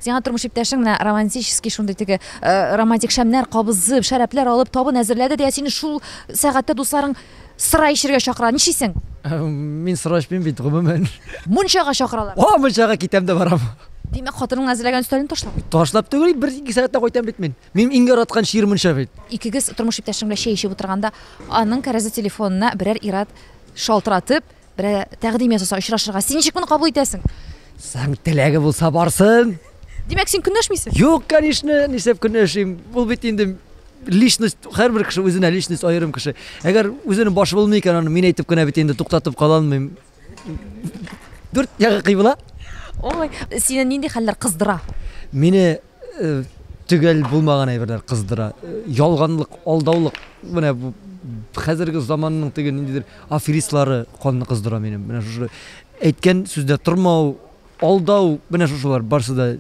Сиңа тормыш иптәшең менә романтический шундый теге романтик шәмнәр кабызып, шәрәпләр алып табын әзерләде дә сине шул сәгатьтә дусларың сыра ишергә чакыра. Ничисең? Мин сыра эчмим бит гомумән. Мунчага чакыралар. Мунчага китәм дә барам. Димәк, хатының әзерләгән өстәлен ташлап. Ташлап түгел, 1-2 сәгатьтә кайтам бит мин. Мин иң яраткан шигырь мунча бит. Икегез тормыш иптәшең белән чәй эчеп утырганда, аның кәрәзе телефонына берәр ират шалтыратып, берәр тәкъдим ясаса очрашырга. Син ничек моны кабул итәсең? Сәң теләге булса барсын. Димәк, син көнләшмисең? Юк, конечно, нисәп көнләшим. Бу бит инде личность, һәрбер кеше үзенә личность аерым кеше. Әгәр үзенең башы булмый икән, аны мин әйтеп кенә бит инде туктатып кала алмыйм. Дүрт ягы кыйбла. Ой, сине нинди хәлләр кыздыра? Мине төгәл булмаган әйберләр кыздыра. Ялганлык, алдаулык, менә бу хәзерге заманның теге ниндидер аферистлары канны кыздыра мине. Менә шушы әйткән сүздә тормау, алдау, менә шушылар барсы да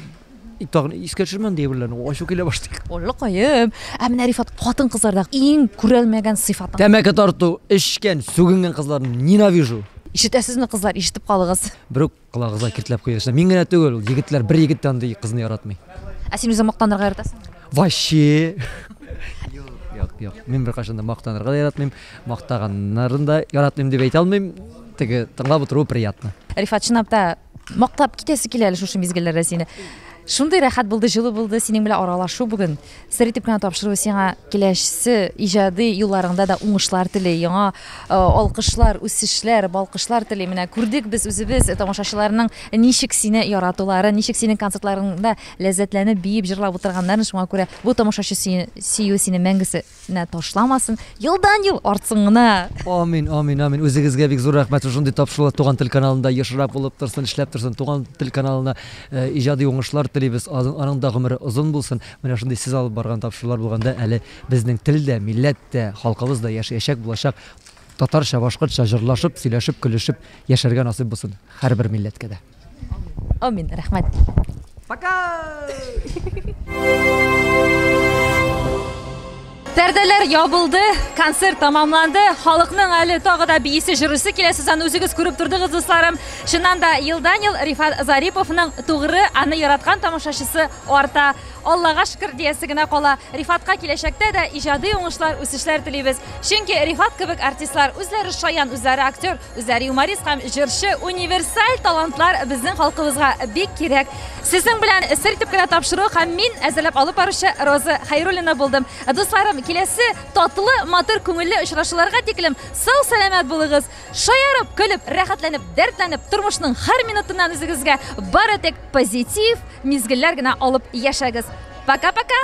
тагын искә төшермән диеберләр. Ачу килә башлый. Оллыкаем. Ә менә Рифат хатын кызларда иң күрелмәгән сыйфатын. Тәмәке тарту, эчкән, сүгенгән кызларны ненавижу. Ишетәсезме, кызлар, ишетеп калыгыз. Бер кылагызга киртләп куйышна. Мин генә түгел, егетләр бер егеттән андый кызны яратмый. Ә син үзең мактанырга яратасың? Вообще. Юк. Мин бер кашында мактанырга да яратмыйм, мактаганнарын да яратмыйм дип әйтә алмыйм. Теге тыңлап утыру приятно. Рифат, чынлап та мактап китәсе килә әле шушы мизгелләрдә сине. Шундый рәхәт булды, җылы булды синең белән аралашу бүген. Сер итеп кенә тапшыру сиңа киләсе иҗади юлларыңда да уңышлар теле, яңа алкышлар, үсешләр, балкышлар теле. Менә күрдек без үзебез тамашачыларның ничек сине яратуларын, ничек синең концертларыңда ләззәтләнеп биеп җырлап утырганнарын. Шуңа күрә бу тамашачы сөю сине мәңгесенә ташламасын. Елдан-ел артсын гына. Амин. Үзегезгә бик зур рәхмәт. Шундый тапшырулар Туган тел каналында ешрап булып торсын, эшләп торсын. Туган тел каналына иҗади уңышлар телибез, аның да гомере озын булсын. Менә шундый сез алып барган тапшырулар булганда әле безнең телдә, милләттә, халкыбыз да яшәячәк булачак. Татарча, башкортча җырлашып, сөйләшеп, көлешеп яшәргә насыйп булсын һәрбер милләткә дә. Амин, рәхмәт. Пока! Пәрдәләр ябылды, концерт тамамланды. Халыкның әле тагы да биисе җырысы килә. Сез аны үзегез күреп тордыгыз, дусларым. Чыннан да елдан-ел Рифат Зариповның тугры аны яраткан тамашачысы арта. Аллага шөкер диясе генә кала. Рифатка киләчәктә дә иҗади уңышлар, үсешләр телибез. Чөнки Рифат кебек артистлар үзләре шаян, үзләре актер, үзләре юморист һәм җырчы, универсаль талантлар безнең халкыбызга бик кирәк. Сезнең белән сер итеп кенә тапшыру һәм мин әзерләп алып баручы Роза Хәйруллина булдым. Дусларым, киләсе татлы, матур, күңелле очрашуларга тиклем сау сәламәт булыгыз. Шаярып, көлеп, рәхәтләнеп, дәртләнеп, тормышның һәр минутыннан үзегезгә бары тик позитив мизгелләр генә алып яшәгез. Пока-пока.